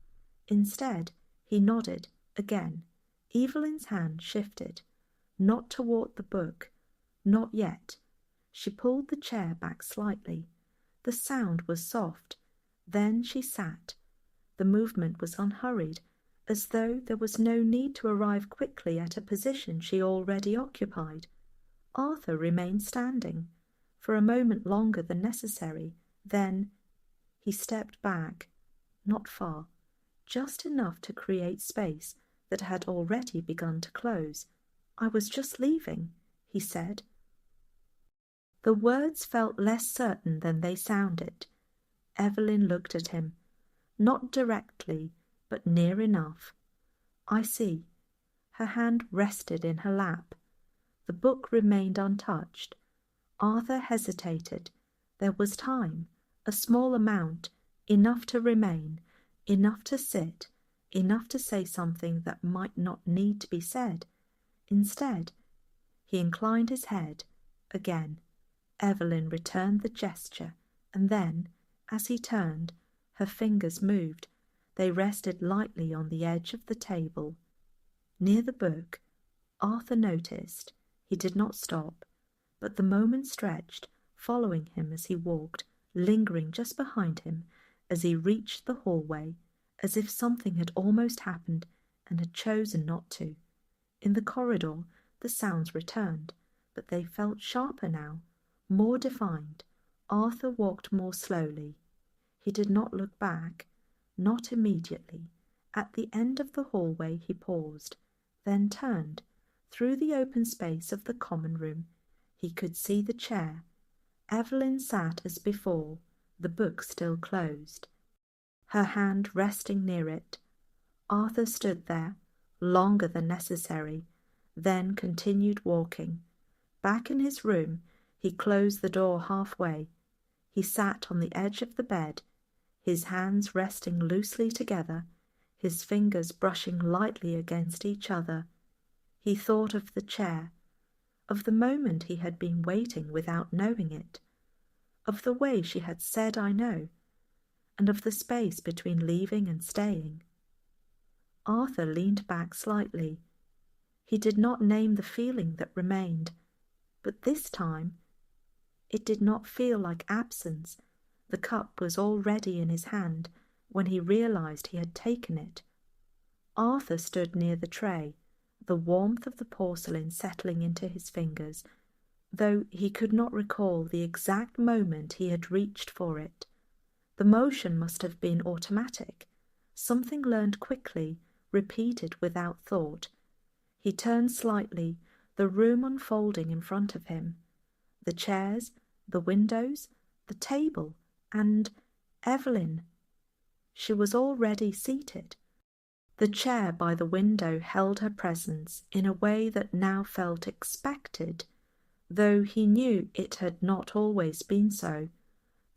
Instead, he nodded again. Evelyn's hand shifted, not toward the book, not yet. She pulled the chair back slightly. The sound was soft. Then she sat. The movement was unhurried, as though there was no need to arrive quickly at a position she already occupied. Arthur remained standing, for a moment longer than necessary. Then he stepped back, not far, just enough to create space that had already begun to close. "I was just leaving," he said. The words felt less certain than they sounded. Evelyn looked at him, not directly, but near enough. "I see." Her hand rested in her lap. The book remained untouched. Arthur hesitated. There was time, a small amount, enough to remain, enough to sit, enough to say something that might not need to be said. Instead, he inclined his head again. Evelyn returned the gesture, and then, as he turned, her fingers moved. They rested lightly on the edge of the table. Near the book, Arthur noticed. He did not stop, but the moment stretched, following him as he walked, lingering just behind him as he reached the hallway, as if something had almost happened and had chosen not to. In the corridor, the sounds returned, but they felt sharper now, more defined. Arthur walked more slowly. He did not look back, not immediately. At the end of the hallway he paused, then turned. Through the open space of the common room, he could see the chair. Evelyn sat as before, the book still closed, her hand resting near it. Arthur stood there, longer than necessary, then continued walking. Back in his room, he closed the door halfway. He sat on the edge of the bed, his hands resting loosely together, his fingers brushing lightly against each other. He thought of the chair, of the moment he had been waiting without knowing it, of the way she had said "I know," and of the space between leaving and staying. Arthur leaned back slightly. He did not name the feeling that remained, but this time it did not feel like absence. The cup was already in his hand when he realized he had taken it. Arthur stood near the tray, the warmth of the porcelain settling into his fingers, though he could not recall the exact moment he had reached for it. The motion must have been automatic, something learned quickly, repeated without thought. He turned slightly, the room unfolding in front of him. The chairs, the windows, the table, and Evelyn. She was already seated. The chair by the window held her presence in a way that now felt expected, though he knew it had not always been so.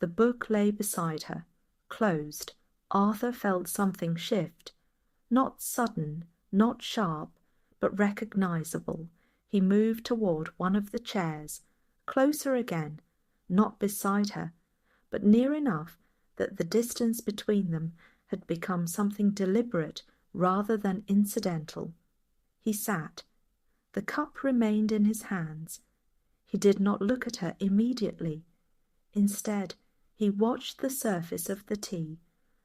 The book lay beside her, closed. Arthur felt something shift, not sudden, not sharp, but recognizable. He moved toward one of the chairs, closer again, not beside her, but near enough that the distance between them had become something deliberate rather than incidental. He sat. The cup remained in his hands. He did not look at her immediately. Instead, he watched the surface of the tea,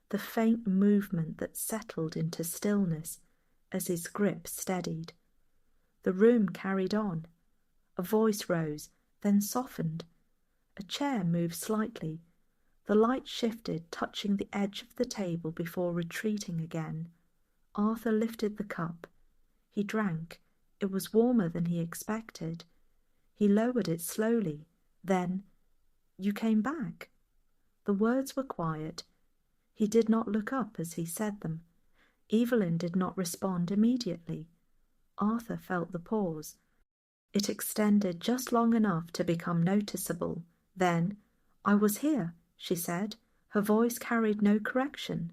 the faint movement that settled into stillness as his grip steadied. The room carried on. A voice rose, then softened. A chair moved slightly. The light shifted, touching the edge of the table before retreating again. Arthur lifted the cup. He drank. It was warmer than he expected. He lowered it slowly. Then, "You came back." The words were quiet. He did not look up as he said them. Evelyn did not respond immediately. Arthur felt the pause. It extended just long enough to become noticeable. Then, "I was here," she said. Her voice carried no correction,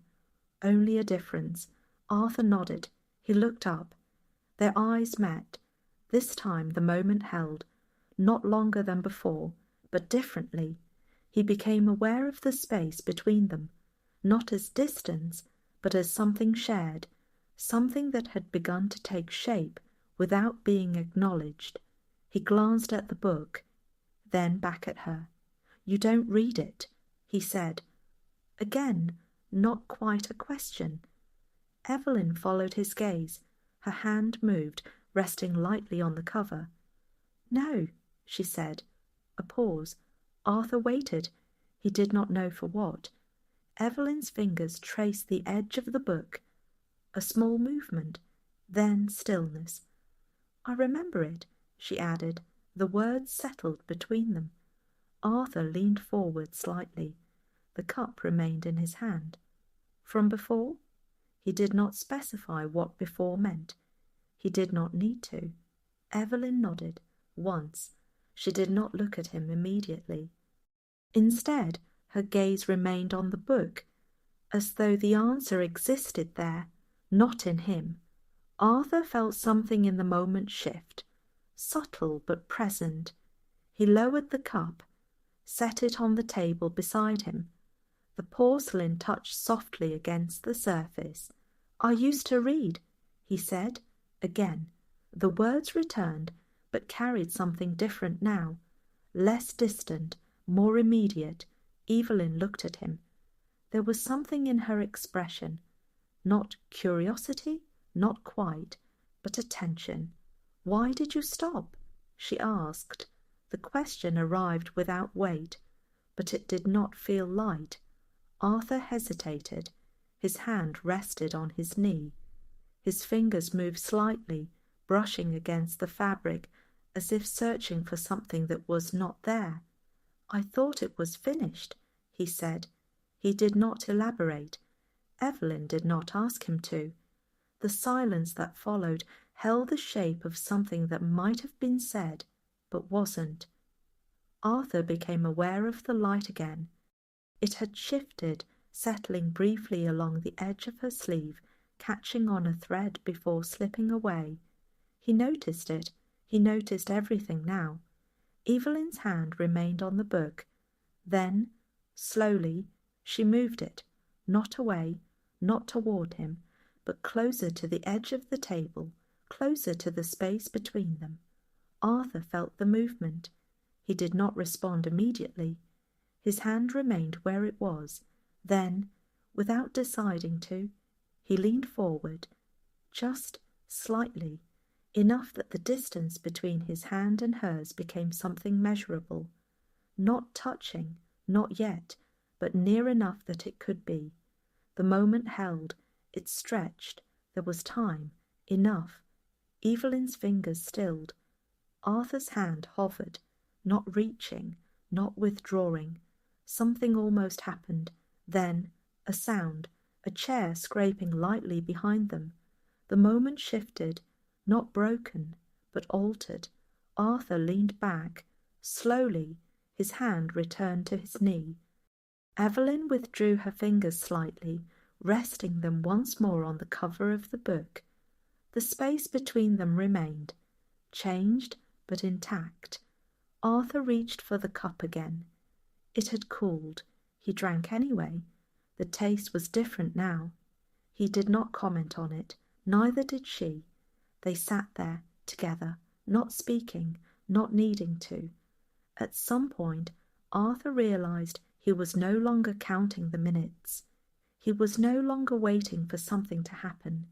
only a difference. Arthur nodded. He looked up. Their eyes met. This time the moment held, not longer than before, but differently. He became aware of the space between them, not as distance, but as something shared, something that had begun to take shape without being acknowledged. He glanced at the book, then back at her. "You don't read it," he said. Again, not quite a question. Evelyn followed his gaze. Her hand moved, resting lightly on the cover. "No," she said. A pause. Arthur waited. He did not know for what. Evelyn's fingers traced the edge of the book. A small movement, then stillness. "I remember it," she added. The words settled between them. Arthur leaned forward slightly. The cup remained in his hand. "From before?" He did not specify what before meant. He did not need to. Evelyn nodded. Once. She did not look at him immediately. Instead, her gaze remained on the book, as though the answer existed there, not in him. Arthur felt something in the moment shift, subtle but present. He lowered the cup, set it on the table beside him. The porcelain touched softly against the surface. "I used to read," he said. Again, the words returned, but carried something different now, less distant, more immediate. Evelyn looked at him. There was something in her expression, not curiosity, not quite, but attention. "Why did you stop?" she asked. The question arrived without weight, but it did not feel light. Arthur hesitated. His hand rested on his knee. His fingers moved slightly, brushing against the fabric, as if searching for something that was not there. "I thought it was finished," he said. He did not elaborate. Evelyn did not ask him to. The silence that followed held the shape of something that might have been said, but wasn't. Arthur became aware of the light again. It had shifted, settling briefly along the edge of her sleeve, catching on a thread before slipping away. He noticed it. He noticed everything now. Evelyn's hand remained on the book. Then, slowly, she moved it, not away, not toward him, but closer to the edge of the table, closer to the space between them. Arthur felt the movement. He did not respond immediately. His hand remained where it was. Then, without deciding to, he leaned forward, just slightly, enough that the distance between his hand and hers became something measurable. Not touching, not yet, but near enough that it could be. The moment held, it stretched, there was time, enough. Evelyn's fingers stilled. Arthur's hand hovered, not reaching, not withdrawing. Something almost happened. Then, a sound, a chair scraping lightly behind them. The moment shifted, not broken, but altered. Arthur leaned back. Slowly, his hand returned to his knee. Evelyn withdrew her fingers slightly, resting them once more on the cover of the book. The space between them remained, changed but intact. Arthur reached for the cup again. It had cooled. He drank anyway. The taste was different now. He did not comment on it, neither did she. They sat there, together, not speaking, not needing to. At some point, Arthur realized he was no longer counting the minutes. He was no longer waiting for something to happen.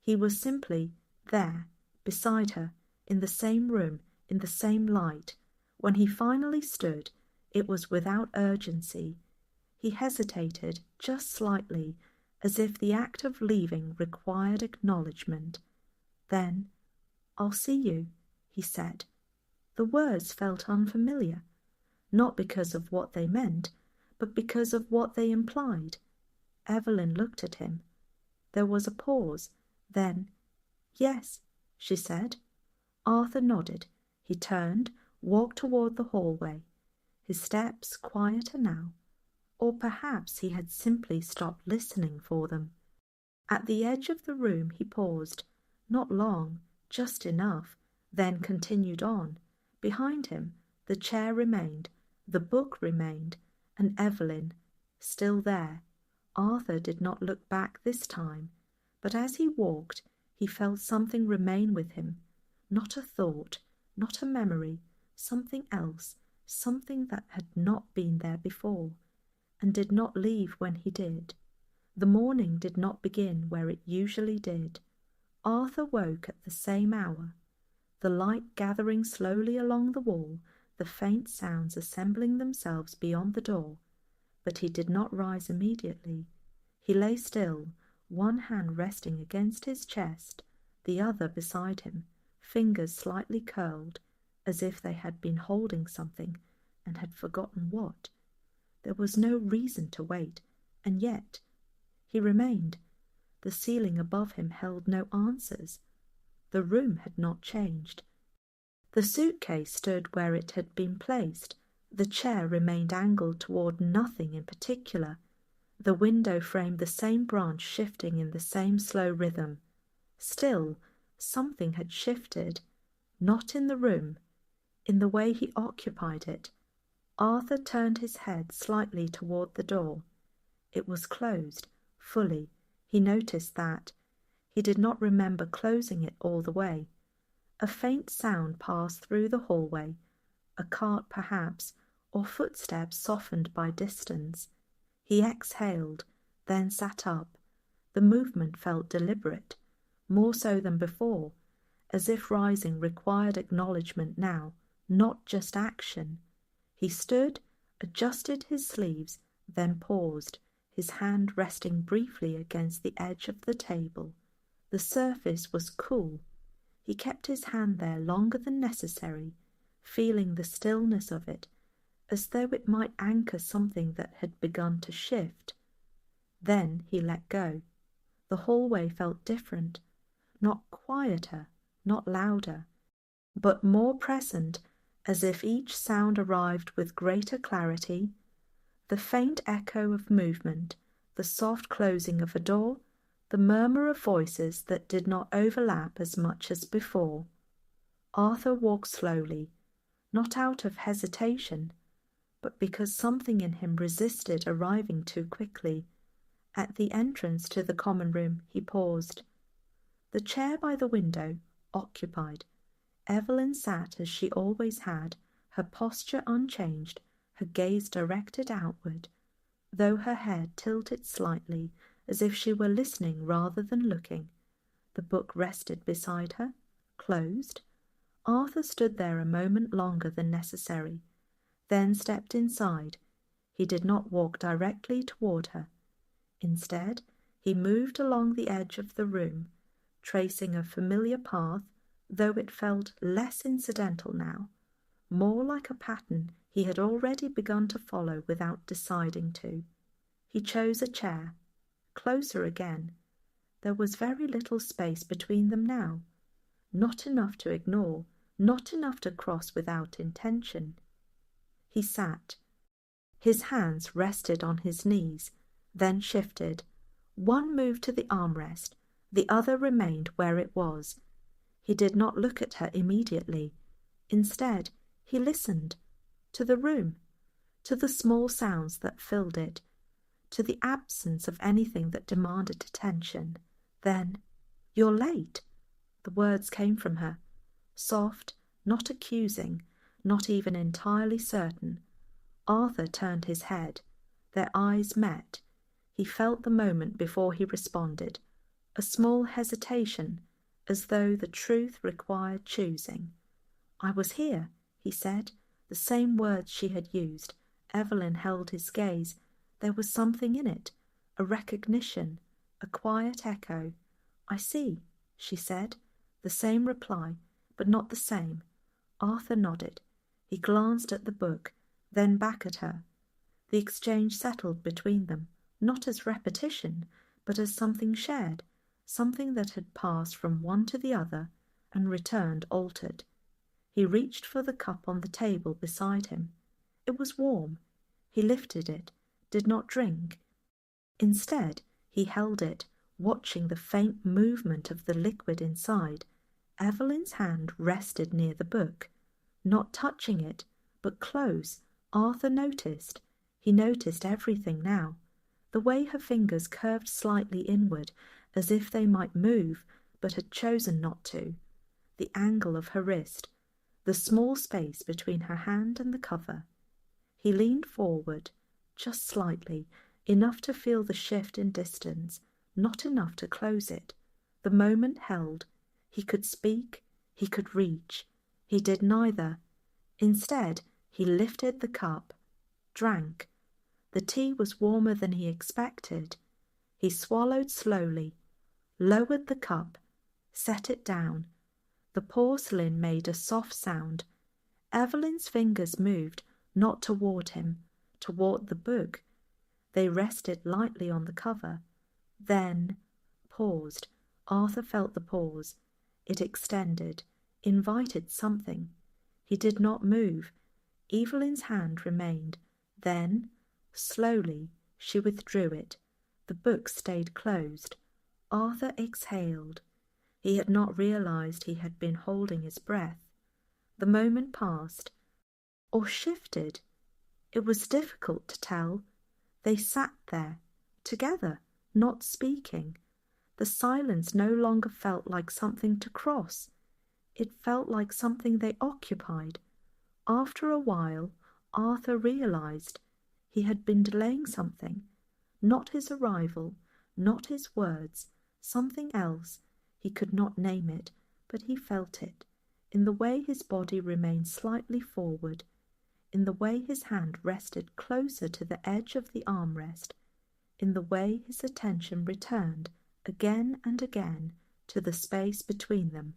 He was simply there, beside her, in the same room, in the same light. When he finally stood, it was without urgency. He hesitated just slightly, as if the act of leaving required acknowledgement. Then, "I'll see you," he said. The words felt unfamiliar, not because of what they meant, but because of what they implied. Evelyn looked at him. There was a pause. Then, "Yes," she said. Arthur nodded. He turned, walked toward the hallway. His steps quieter now. Or perhaps he had simply stopped listening for them. At the edge of the room he paused. Not long, just enough, then continued on. Behind him, the chair remained, the book remained, and Evelyn, still there. Arthur did not look back this time, but as he walked, he felt something remain with him. Not a thought, not a memory, something else, something that had not been there before, and did not leave when he did. The morning did not begin where it usually did. Arthur woke at the same hour. The light gathering slowly along the wall, the faint sounds assembling themselves beyond the door. But he did not rise immediately. He lay still, one hand resting against his chest, the other beside him, fingers slightly curled, as if they had been holding something and had forgotten what. There was no reason to wait, and yet he remained. The ceiling above him held no answers. The room had not changed. The suitcase stood where it had been placed. The chair remained angled toward nothing in particular. The window framed the same branch shifting in the same slow rhythm. Still, something had shifted, not in the room, in the way he occupied it. Arthur turned his head slightly toward the door. It was closed, fully. He noticed that. He did not remember closing it all the way. A faint sound passed through the hallway, a cart perhaps, or footsteps softened by distance. He exhaled, then sat up. The movement felt deliberate, more so than before, as if rising required acknowledgement now, not just action. He stood, adjusted his sleeves, then paused, his hand resting briefly against the edge of the table. The surface was cool. He kept his hand there longer than necessary, feeling the stillness of it, as though it might anchor something that had begun to shift. Then he let go. The The hallway felt different, not quieter, not louder, but more present, as if each sound arrived with greater clarity. The faint echo of movement, the soft closing of a door, the murmur of voices that did not overlap as much as before. Arthur walked slowly, not out of hesitation, but because something in him resisted arriving too quickly. At the entrance to the common room he paused. The chair by the window occupied. Evelyn sat as she always had, her posture unchanged, her gaze directed outward, though her head tilted slightly as if she were listening rather than looking. The book rested beside her, closed. Arthur stood there a moment longer than necessary, then stepped inside. He did not walk directly toward her. Instead, he moved along the edge of the room, tracing a familiar path, though it felt less incidental now, more like a pattern he had already begun to follow without deciding to. He chose a chair, closer again. There was very little space between them now, not enough to ignore, not enough to cross without intention. He sat. His hands rested on his knees, then shifted. One moved to the armrest, the other remained where it was. He did not look at her immediately. Instead, he listened to the room, to the small sounds that filled it, to the absence of anything that demanded attention. Then, "You're late." The words came from her, soft, not accusing, not even entirely certain. Arthur turned his head. Their eyes met. He felt the moment before he responded, a small hesitation, as though the truth required choosing. "I was here," he said, the same words she had used. Evelyn held his gaze. There was something in it, a recognition, a quiet echo. "I see," she said, the same reply, but not the same. Arthur nodded. He glanced at the book, then back at her. The exchange settled between them, not as repetition, but as something shared, something that had passed from one to the other and returned altered. He reached for the cup on the table beside him. It was warm. He lifted it, did not drink. Instead, he held it, watching the faint movement of the liquid inside. Evelyn's hand rested near the book, not touching it, but close. Arthur noticed. He noticed everything now. The way her fingers curved slightly inward, as if they might move, but had chosen not to. The angle of her wrist, the small space between her hand and the cover. He leaned forward, just slightly, enough to feel the shift in distance, not enough to close it. The moment held. He could speak, he could reach. He did neither. Instead, he lifted the cup, drank. The tea was warmer than he expected. He swallowed slowly, lowered the cup, set it down. The porcelain made a soft sound. Evelyn's fingers moved, not toward him, toward the book. They rested lightly on the cover, then paused. Arthur felt the pause. It extended, invited something. He did not move. Evelyn's hand remained. Then, slowly, she withdrew it. The book stayed closed. Arthur exhaled. He had not realized he had been holding his breath. The moment passed, or shifted. It was difficult to tell. They sat there, together, not speaking. The silence no longer felt like something to cross. It felt like something they occupied. After a while, Arthur realized he had been delaying something. Not his arrival, not his words, something else. He could not name it, but he felt it, in the way his body remained slightly forward, in the way his hand rested closer to the edge of the armrest, in the way his attention returned again and again to the space between them.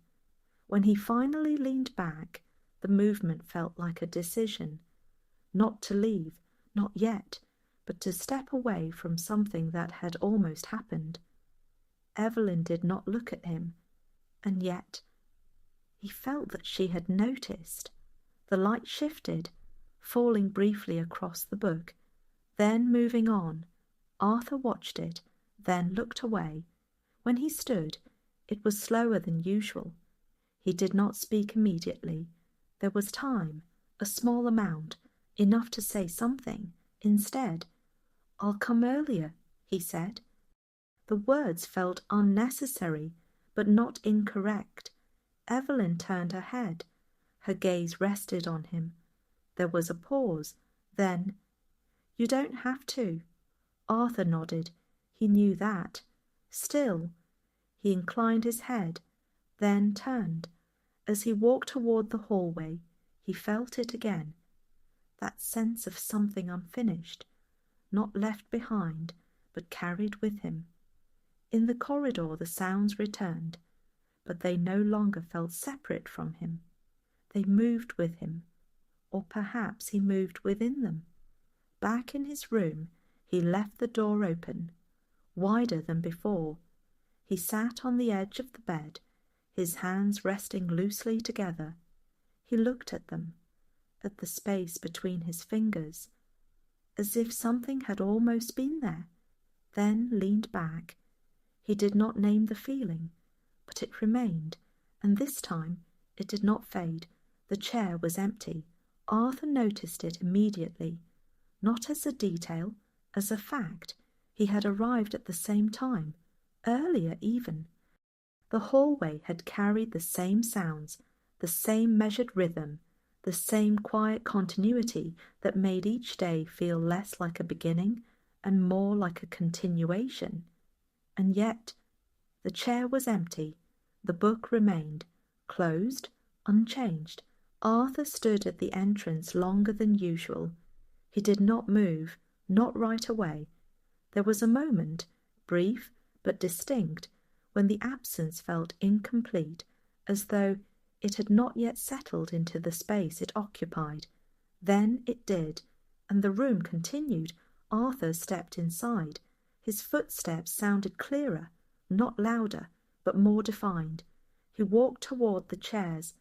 When he finally leaned back, the movement felt like a decision, not to leave, not yet, but to step away from something that had almost happened. Evelyn did not look at him, and yet he felt that she had noticed. The light shifted, falling briefly across the book, then moving on. Arthur watched it, then looked away. When he stood, it was slower than usual. He did not speak immediately. There was time, a small amount, enough to say something. Instead, "I'll come earlier," he said. The words felt unnecessary, but not incorrect. Evelyn turned her head. Her gaze rested on him. There was a pause. Then, "You don't have to." Arthur nodded. He knew that. Still, he inclined his head, then turned. As he walked toward the hallway, he felt it again. That sense of something unfinished, not left behind, but carried with him. In the corridor the sounds returned, but they no longer felt separate from him. They moved with him, or perhaps he moved within them. Back in his room, he left the door open, wider than before. He sat on the edge of the bed, his hands resting loosely together. He looked at them, at the space between his fingers, as if something had almost been there, then leaned back. He did not name the feeling, but it remained, and this time it did not fade. The chair was empty. Arthur noticed it immediately, not as a detail, as a fact. He had arrived at the same time, earlier even. The hallway had carried the same sounds, the same measured rhythm, the same quiet continuity that made each day feel less like a beginning and more like a continuation. And yet, the chair was empty. The book remained, closed, unchanged. Arthur stood at the entrance longer than usual. He did not move, not right away. There was a moment, brief but distinct, when the absence felt incomplete, as though it had not yet settled into the space it occupied. Then it did, and the room continued. Arthur stepped inside. His footsteps sounded clearer, not louder, but more defined. He walked toward the chairs,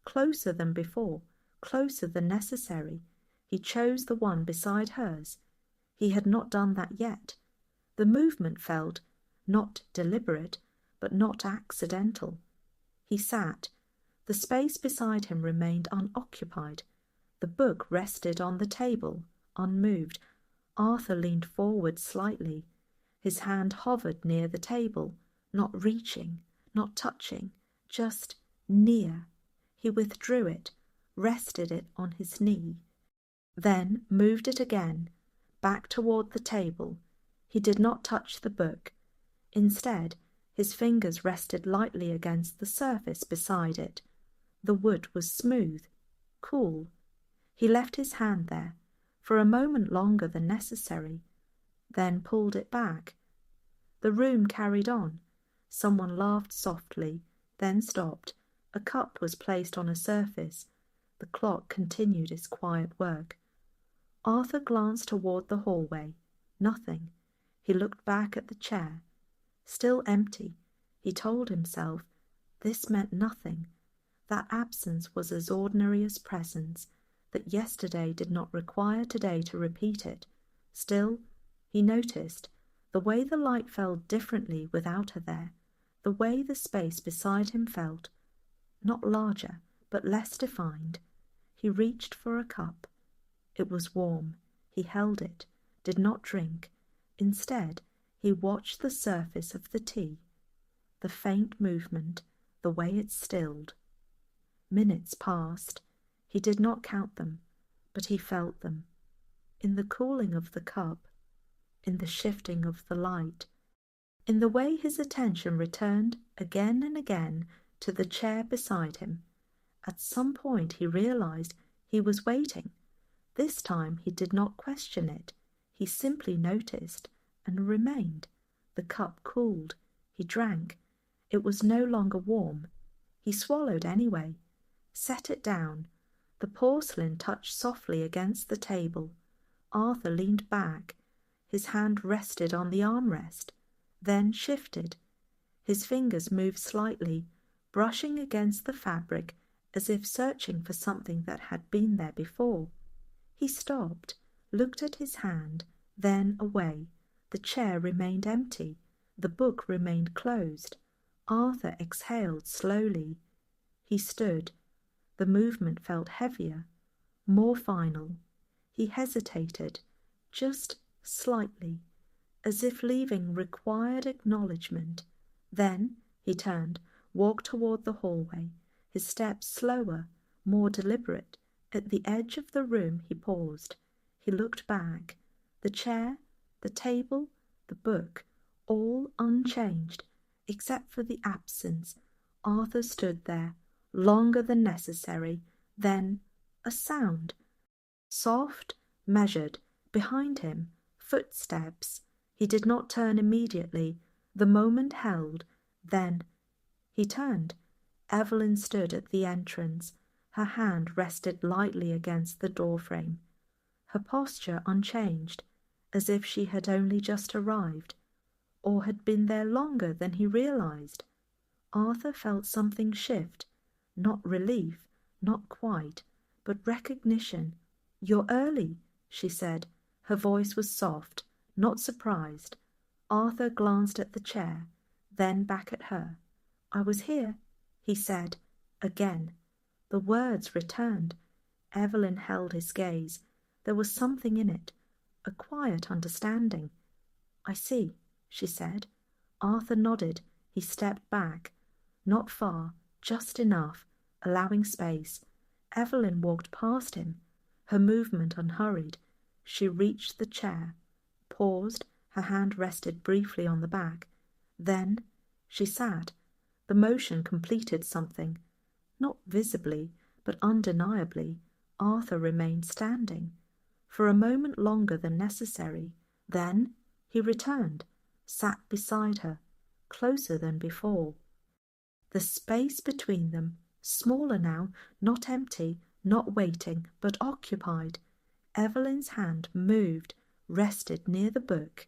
closer than before, closer than necessary. He chose the one beside hers. He had not done that yet. The movement felt not deliberate, but not accidental. He sat. The space beside him remained unoccupied. The book rested on the table, unmoved. Arthur leaned forward slightly. His hand hovered near the table, not reaching, not touching, just near. He withdrew it, rested it on his knee, then moved it again, back toward the table. He did not touch the book. Instead, his fingers rested lightly against the surface beside it. The wood was smooth, cool. He left his hand there, for a moment longer than necessary, then pulled it back. The room carried on. Someone laughed softly, then stopped. A cup was placed on a surface. The clock continued its quiet work. Arthur glanced toward the hallway. Nothing. He looked back at the chair. Still empty. He told himself this meant nothing. That absence was as ordinary as presence, that yesterday did not require today to repeat it. Still, he noticed the way the light fell differently without her there, the way the space beside him felt, not larger, but less defined. He reached for a cup. It was warm. He held it, did not drink. Instead, he watched the surface of the tea, the faint movement, the way it stilled. Minutes passed. He did not count them, but he felt them. In the cooling of the cup, in the shifting of the light, in the way his attention returned again and again to the chair beside him. At some point he realized he was waiting. This time he did not question it. He simply noticed and remained. The cup cooled. He drank. It was no longer warm. He swallowed anyway, set it down. The porcelain touched softly against the table. Arthur leaned back. His hand rested on the armrest, then shifted. His fingers moved slightly, brushing against the fabric as if searching for something that had been there before. He stopped, looked at his hand, then away. The chair remained empty. The book remained closed. Arthur exhaled slowly. He stood. The movement felt heavier, more final. He hesitated, just slightly, as if leaving required acknowledgement. Then he turned, walked toward the hallway, his steps slower, more deliberate. At the edge of the room he paused. He looked back. The chair, the table, the book, all unchanged, except for the absence. Arthur stood there, longer than necessary. Then a sound. Soft, measured. Behind him, footsteps. He did not turn immediately. The moment held. Then he turned. Evelyn stood at the entrance. Her hand rested lightly against the doorframe. Her posture unchanged, as if she had only just arrived, or had been there longer than he realized. Arthur felt something shift, not relief, not quite, but recognition. "You're early," she said. Her voice was soft, not surprised. Arthur glanced at the chair, then back at her. "I was here," he said, again. The words returned. Evelyn held his gaze. There was something in it, a quiet understanding. "I see," she said. Arthur nodded. He stepped back. Not far, just enough, allowing space. Evelyn walked past him, her movement unhurried. She reached the chair, paused, her hand rested briefly on the back. Then she sat. The motion completed something. Not visibly, but undeniably, Arthur remained standing. For a moment longer than necessary. Then he returned, sat beside her, closer than before. The space between them, smaller now, not empty, not waiting, but occupied. Evelyn's hand moved, rested near the book.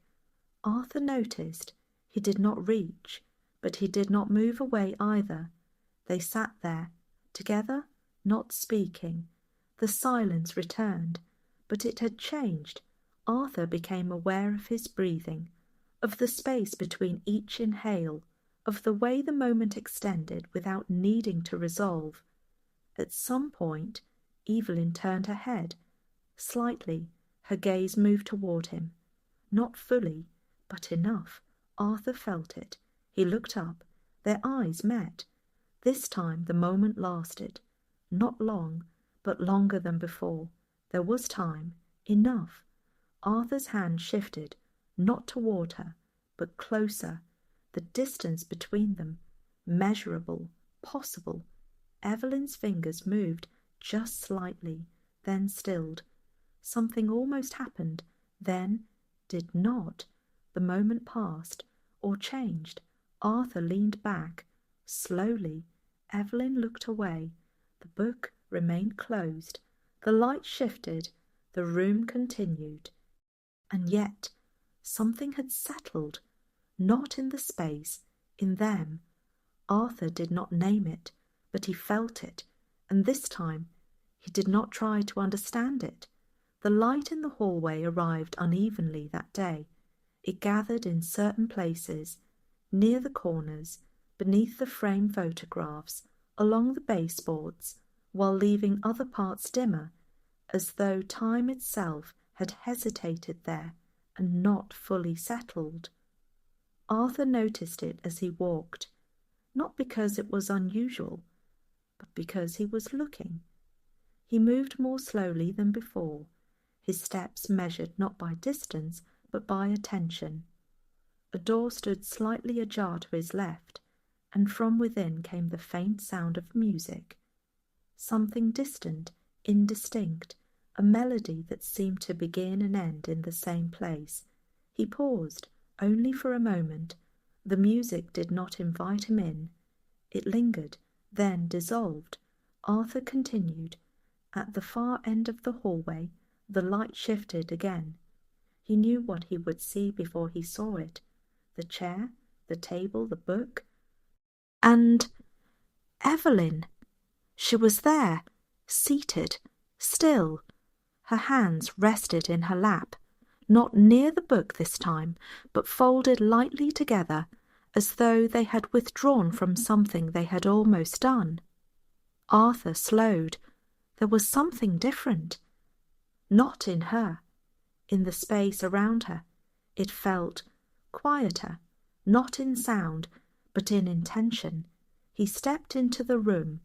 Arthur noticed. He did not reach, but he did not move away either. They sat there, together, not speaking. The silence returned, but it had changed. Arthur became aware of his breathing, of the space between each inhale, of the way the moment extended without needing to resolve. At some point, Evelyn turned her head. Slightly, her gaze moved toward him. Not fully, but enough. Arthur felt it. He looked up. Their eyes met. This time the moment lasted. Not long, but longer than before. There was time. Enough. Arthur's hand shifted, not toward her, but closer. The distance between them, measurable, possible. Evelyn's fingers moved just slightly, then stilled. Something almost happened, then did not. The moment passed, or changed. Arthur leaned back. Slowly, Evelyn looked away. The book remained closed. The light shifted. The room continued. And yet, something had settled. Not in the space, in them. Arthur did not name it, but he felt it, and this time he did not try to understand it. The light in the hallway arrived unevenly that day. It gathered in certain places, near the corners, beneath the frame photographs, along the baseboards, while leaving other parts dimmer, as though time itself had hesitated there and not fully settled. Arthur noticed it as he walked, not because it was unusual, but because he was looking. He moved more slowly than before, his steps measured not by distance, but by attention. A door stood slightly ajar to his left, and from within came the faint sound of music. Something distant, indistinct, a melody that seemed to begin and end in the same place. He paused, only for a moment. The music did not invite him in. It lingered, then dissolved. Arthur continued. At the far end of the hallway, the light shifted again. He knew what he would see before he saw it. The chair, the table, the book, And Evelyn, she was there, seated, still. Her hands rested in her lap, not near the book this time, but folded lightly together, as though they had withdrawn from something they had almost done. Arthur slowed. There was something different. Not in her. In the space around her, it felt quieter, not in sound, but in intention. He stepped into the room.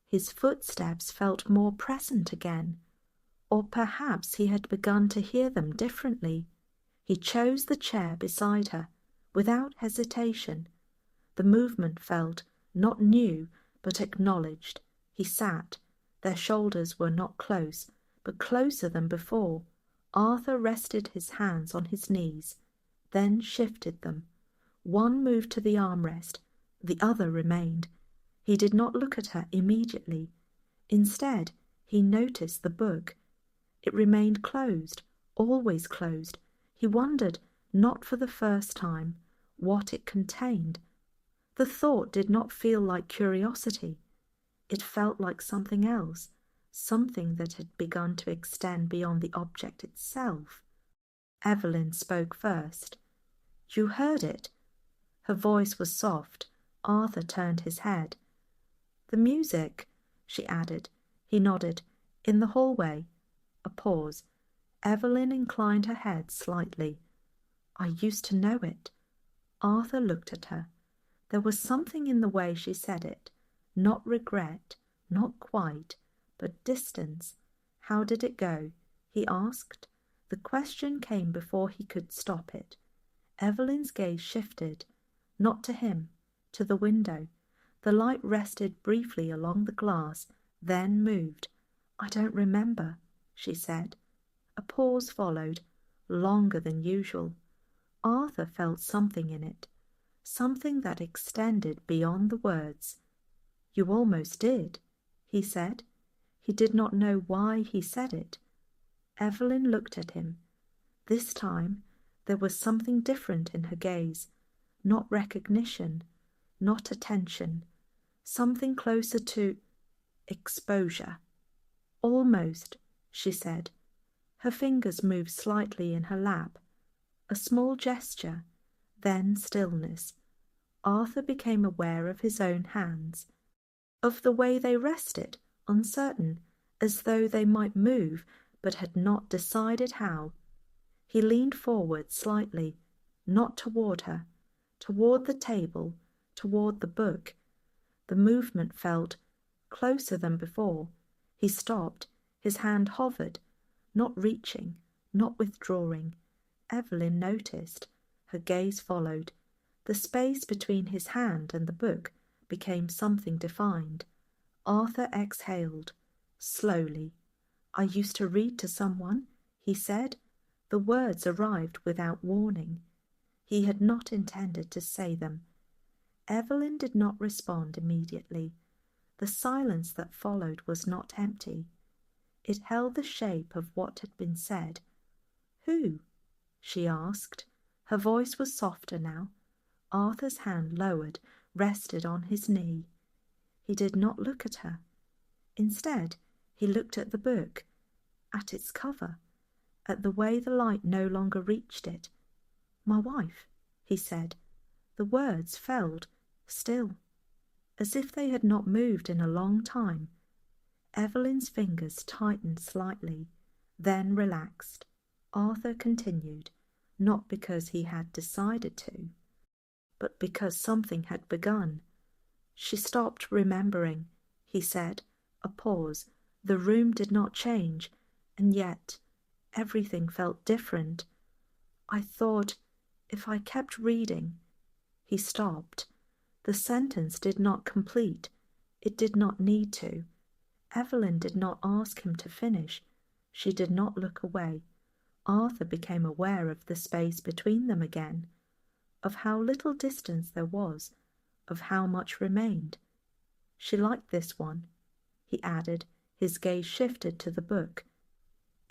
His footsteps felt more present again, or perhaps he had begun to hear them differently. He chose the chair beside her, without hesitation. The movement felt not new, but acknowledged. He sat. Their shoulders were not close, but closer than before. Arthur rested his hands on his knees, then shifted them. One moved to the armrest, the other remained. He did not look at her immediately. Instead, he noticed the book. It remained closed, always closed. He wondered, not for the first time, what it contained. The thought did not feel like curiosity. It felt like something else, something that had begun to extend beyond the object itself. Evelyn spoke first. "You heard it?" Her voice was soft. Arthur turned his head. "The music," she added. He nodded. "In the hallway." A pause. Evelyn inclined her head slightly. "I used to know it." Arthur looked at her. There was something in the way she said it. Not regret, not quite, but distance. "How did it go?" he asked. The question came before he could stop it. Evelyn's gaze shifted, not to him, to the window. The light rested briefly along the glass, then moved. "I don't remember," she said. A pause followed, longer than usual. Arthur felt something in it, something that extended beyond the words. "You almost did," he said. He did not know why he said it. Evelyn looked at him. This time there was something different in her gaze, not recognition, not attention, something closer to exposure. "Almost," she said. Her fingers moved slightly in her lap. A small gesture, then stillness. Arthur became aware of his own hands, of the way they rested, uncertain, as though they might move, but had not decided how. He leaned forward slightly, not toward her, toward the table, toward the book. The movement felt closer than before. He stopped. His hand hovered, not reaching, not withdrawing. Evelyn noticed. Her gaze followed. The space between his hand and the book became something defined. Arthur exhaled, slowly. "I used to read to someone," he said. The words arrived without warning. He had not intended to say them. Evelyn did not respond immediately. The silence that followed was not empty. It held the shape of what had been said. "Who?" she asked. Her voice was softer now. Arthur's hand lowered, rested on his knee. He did not look at her. Instead, he looked at the book, at its cover, at the way the light no longer reached it. "My wife," he said. The words fell, still, as if they had not moved in a long time. Evelyn's fingers tightened slightly, then relaxed. Arthur continued, not because he had decided to, but because something had begun. "She stopped remembering," he said. A pause. The room did not change, and yet everything felt different. "I thought if I kept reading—" He stopped. The sentence did not complete. It did not need to. Evelyn did not ask him to finish. She did not look away. Arthur became aware of the space between them again, of how little distance there was, of how much remained. "She liked this one," he added. His gaze shifted to the book.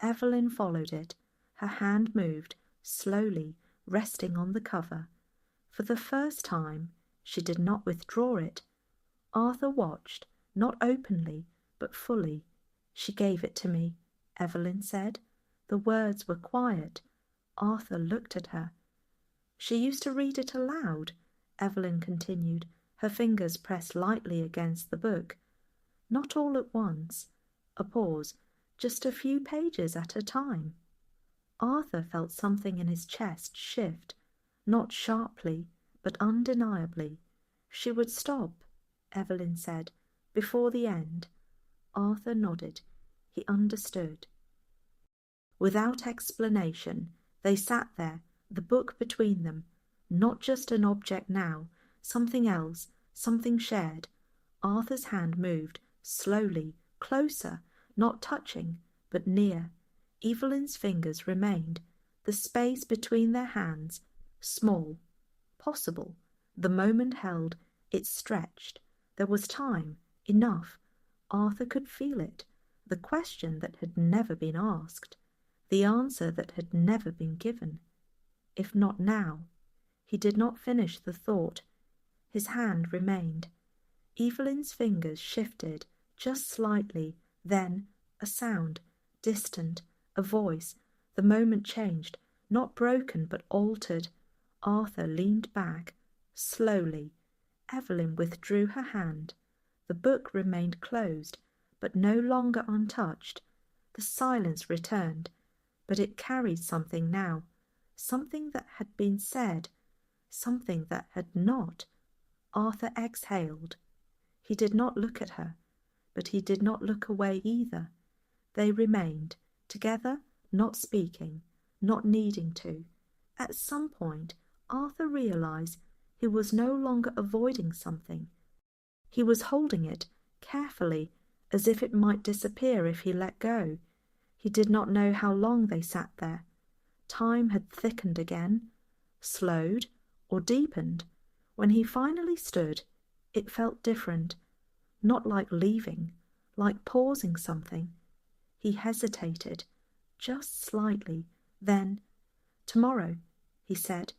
Evelyn followed it. Her hand moved, slowly, resting on the cover. For the first time, She did not withdraw it. Arthur watched, not openly, but fully. "She gave it to me," Evelyn said. The words were quiet. Arthur looked at her. "She used to read it aloud," Evelyn continued, her fingers pressed lightly against the book. "Not all at once." A pause. "Just a few pages at a time." Arthur felt something in his chest shift, not sharply, but undeniably. "She would stop," Evelyn said, "before the end." Arthur nodded. He understood. Without explanation, they sat there, the book between them, not just an object now, something else, something shared. Arthur's hand moved, slowly, closer, not touching, but near. Evelyn's fingers remained, the space between their hands, small, possible. The moment held, it stretched. There was time, enough. Arthur could feel it, the question that had never been asked, the answer that had never been given. If not now. He did not finish the thought. His hand remained. Evelyn's fingers shifted, just slightly, then a sound, distant, a voice. The moment changed, not broken but altered. Arthur leaned back, slowly. Evelyn withdrew her hand. The book remained closed, but no longer untouched. The silence returned, but it carried something now, something that had been said, something that had not. Arthur exhaled. He did not look at her, but he did not look away either. They remained, together, not speaking, not needing to. At some point, Arthur realized he was no longer avoiding something. He was holding it, carefully, as if it might disappear if he let go. He did not know how long they sat there. Time had thickened again, slowed, or deepened. When he finally stood, it felt different, not like leaving, like pausing something. He hesitated, just slightly, then, "Tomorrow," he said.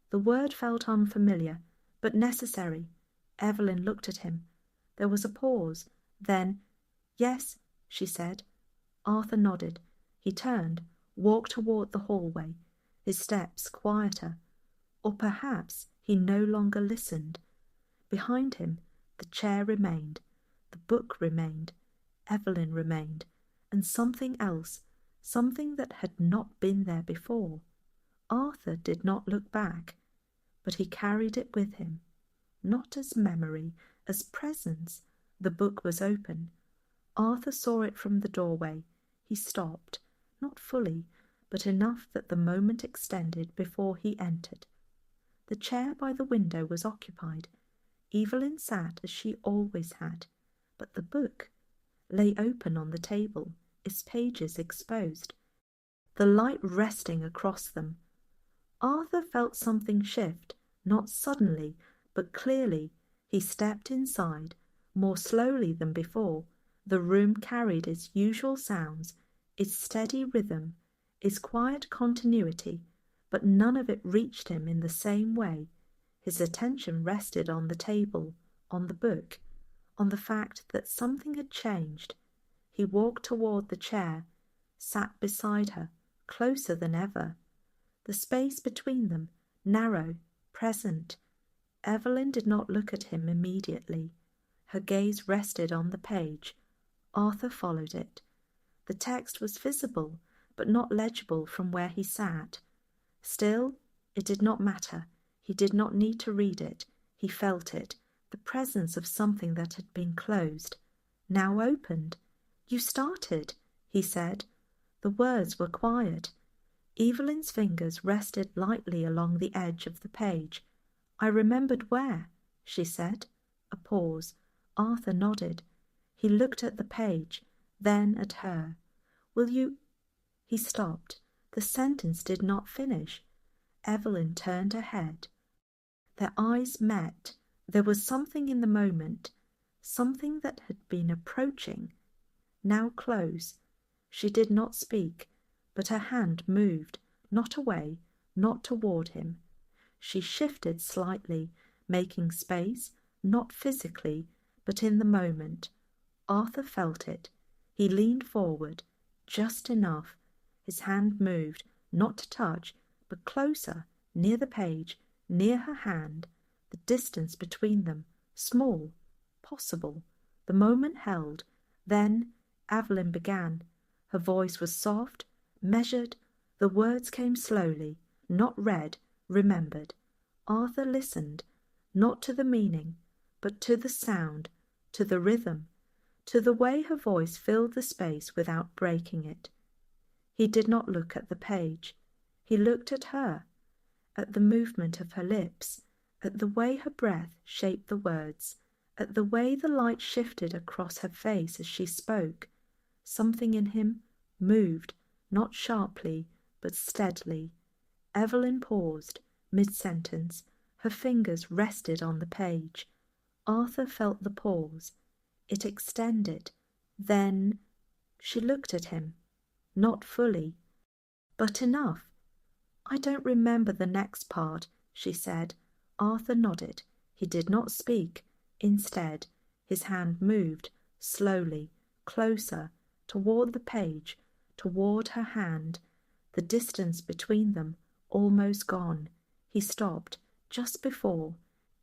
The word felt unfamiliar, but necessary. Evelyn looked at him. There was a pause. Then, "Yes," she said. Arthur nodded. He turned, walked toward the hallway, his steps quieter. Or perhaps he no longer listened. Behind him, the chair remained, the book remained, Evelyn remained, and something else, something that had not been there before. Arthur did not look back, but he carried it with him, not as memory, as presence. The book was open. Arthur saw it from the doorway. He stopped, not fully, but enough that the moment extended before he entered. The chair by the window was occupied. Evelyn sat as she always had, but the book lay open on the table, its pages exposed, the light resting across them. Arthur felt something shift, not suddenly, but clearly. He stepped inside, more slowly than before. The room carried its usual sounds, its steady rhythm, its quiet continuity, but none of it reached him in the same way. His attention rested on the table, on the book, on the fact that something had changed. He walked toward the chair, sat beside her, closer than ever. The space between them, narrow, present. Evelyn did not look at him immediately. Her gaze rested on the page. Arthur followed it. The text was visible, but not legible from where he sat. Still, it did not matter. He did not need to read it. He felt it, the presence of something that had been closed, now opened. "You started," he said. The words were quiet. Evelyn's fingers rested lightly along the edge of the page. "I remembered where," she said. A pause. Arthur nodded. He looked at the page, then at her. "Will you—" He stopped. The sentence did not finish. Evelyn turned her head. Their eyes met. There was something in the moment, something that had been approaching, now close. She did not speak, but her hand moved, not away, not toward him. She shifted slightly, making space, not physically, but in the moment. Arthur felt it. He leaned forward, just enough. His hand moved, not to touch, but closer, near the page, near her hand. The distance between them, small, possible. The moment held. Then Evelyn began. Her voice was soft, measured. The words came slowly, not read, remembered. Arthur listened, not to the meaning, but to the sound, to the rhythm, to the way her voice filled the space without breaking it. He did not look at the page. He looked at her, at the movement of her lips, at the way her breath shaped the words, at the way the light shifted across her face as she spoke. Something in him moved, not sharply, but steadily. Evelyn paused, mid-sentence. Her fingers rested on the page. Arthur felt the pause. It extended. Then she looked at him. Not fully, but enough. "I don't remember the next part," she said. Arthur nodded. He did not speak. Instead, his hand moved, slowly, closer, toward the page, toward her hand. The distance between them almost gone. He stopped, just before.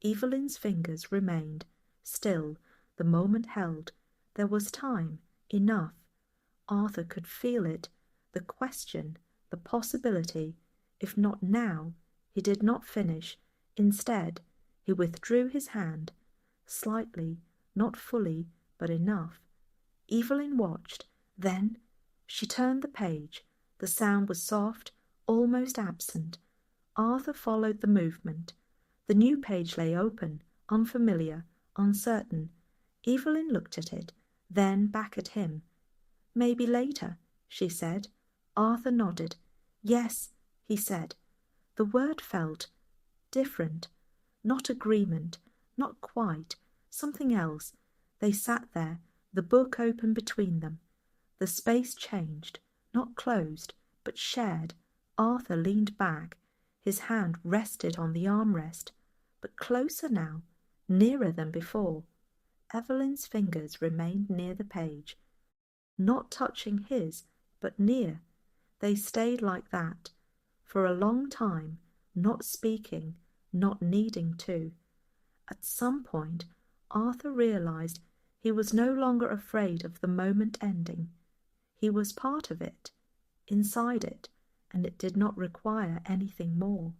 Evelyn's fingers remained. Still, the moment held. There was time, enough. Arthur could feel it, the question, the possibility. If not now, he did not finish. Instead, he withdrew his hand, slightly, not fully, but enough. Evelyn watched. Then she turned the page. The sound was soft, almost absent. Arthur followed the movement. The new page lay open, unfamiliar, uncertain. Evelyn looked at it, then back at him. "Maybe later," she said. Arthur nodded. "Yes," he said. The word felt different. Not agreement, not quite, something else. They sat there, the book open between them. The space changed, not closed, but shared. Arthur leaned back. His hand rested on the armrest, but closer now, nearer than before. Evelyn's fingers remained near the page, not touching his, but near. They stayed like that, for a long time, not speaking, not needing to. At some point, Arthur realized he was no longer afraid of the moment ending. He was part of it, inside it, and it did not require anything more.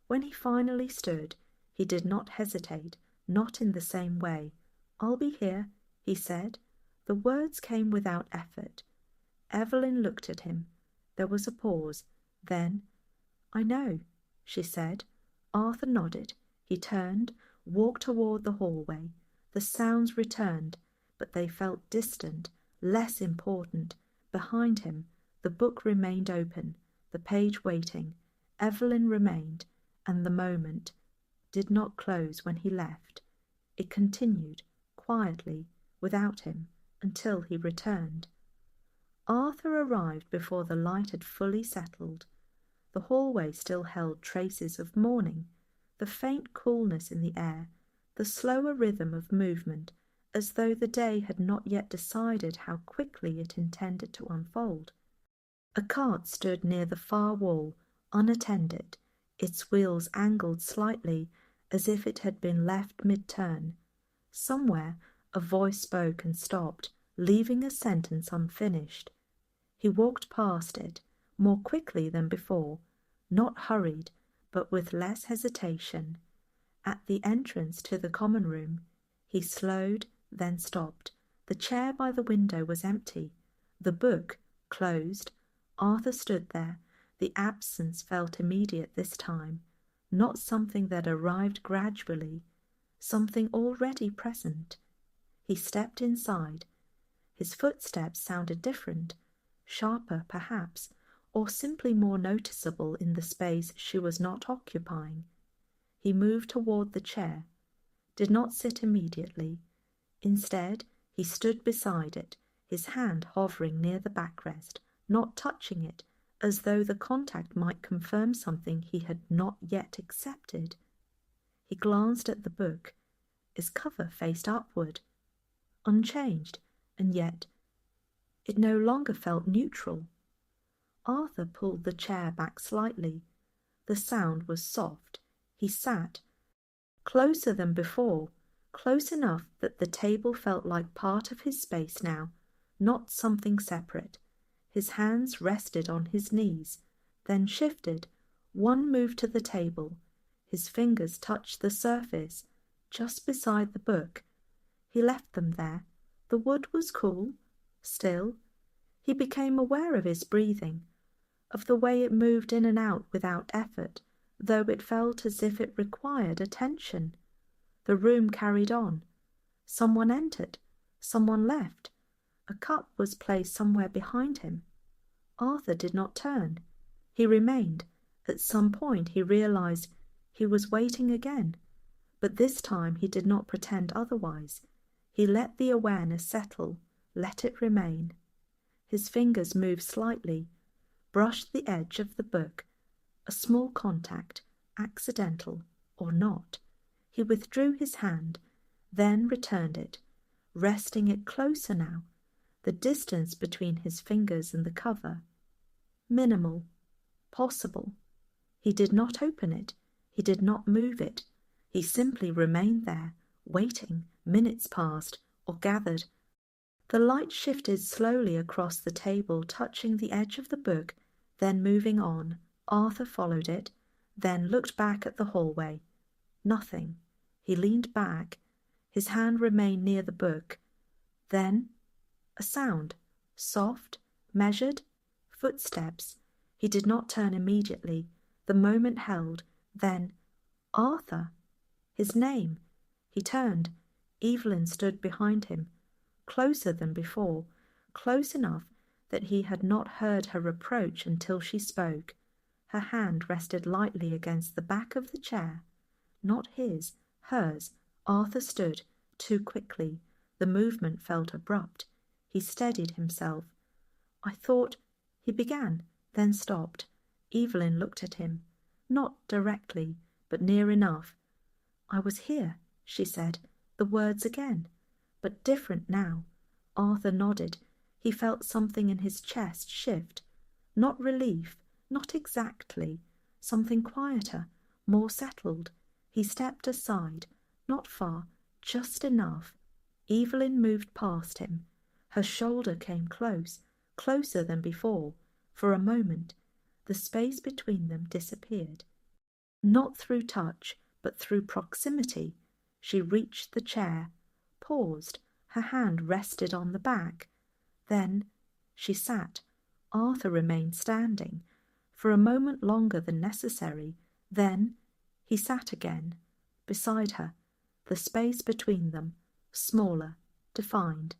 When he finally stood, he did not hesitate, not in the same way. "I'll be here," he said. The words came without effort. Evelyn looked at him. There was a pause. Then, "I know," she said. Arthur nodded. He turned, walked toward the hallway. The sounds returned, but they felt distant, less important. Behind him, the book remained open, the page waiting. Evelyn remained, and the moment did not close when he left. It continued, quietly, without him, until he returned. Arthur arrived before the light had fully settled. The hallway still held traces of morning, the faint coolness in the air, the slower rhythm of movement, as though the day had not yet decided how quickly it intended to unfold. A cart stood near the far wall, unattended, its wheels angled slightly as if it had been left mid-turn. Somewhere a voice spoke and stopped, leaving a sentence unfinished. He walked past it, more quickly than before, not hurried, but with less hesitation. At the entrance to the common room, he slowed, then stopped. The chair by the window was empty. The book, closed. Arthur stood there. The absence felt immediate this time, not something that arrived gradually, something already present. He stepped inside. His footsteps sounded different, sharper perhaps, or simply more noticeable in the space she was not occupying. He moved toward the chair, did not sit immediately. Instead, he stood beside it, his hand hovering near the backrest, not touching it, as though the contact might confirm something he had not yet accepted. He glanced at the book. Its cover faced upward, unchanged, and yet it no longer felt neutral. Arthur pulled the chair back slightly. The sound was soft. He sat, closer than before, close enough that the table felt like part of his space now, not something separate. His hands rested on his knees, then shifted. One moved to the table. His fingers touched the surface, just beside the book. He left them there. The wood was cool, still. He became aware of his breathing, of the way it moved in and out without effort, though it felt as if it required attention. The room carried on. Someone entered. Someone left. A cup was placed somewhere behind him. Arthur did not turn. He remained. At some point he realized he was waiting again, but this time he did not pretend otherwise. He let the awareness settle, let it remain. His fingers moved slightly, brushed the edge of the book, a small contact, accidental or not. He withdrew his hand, then returned it, resting it closer now, the distance between his fingers and the cover. Minimal, possible. He did not open it. He did not move it. He simply remained there, waiting. Minutes passed, or gathered. The light shifted slowly across the table, touching the edge of the book, then moving on. Arthur followed it, then looked back at the hallway. Nothing. He leaned back. His hand remained near the book. Then a sound, soft, measured, footsteps. He did not turn immediately. The moment held. Then, Arthur. His name. He turned. Evelyn stood behind him, closer than before, close enough that he had not heard her reproach until she spoke. Her hand rested lightly against the back of the chair. Not his, hers. Arthur stood, too quickly. The movement felt abrupt. He steadied himself. I thought, he began, then stopped. Evelyn looked at him, not directly, but near enough. I was here, she said, the words again, but different now. Arthur nodded. He felt something in his chest shift. Not relief, not exactly. Something quieter, more settled. He stepped aside, not far, just enough. Evelyn moved past him. Her shoulder came close, closer than before. For a moment, the space between them disappeared. Not through touch, but through proximity. She reached the chair, paused. Her hand rested on the back. Then she sat. Arthur remained standing, for a moment longer than necessary. Then he sat again, beside her, the space between them, smaller, defined.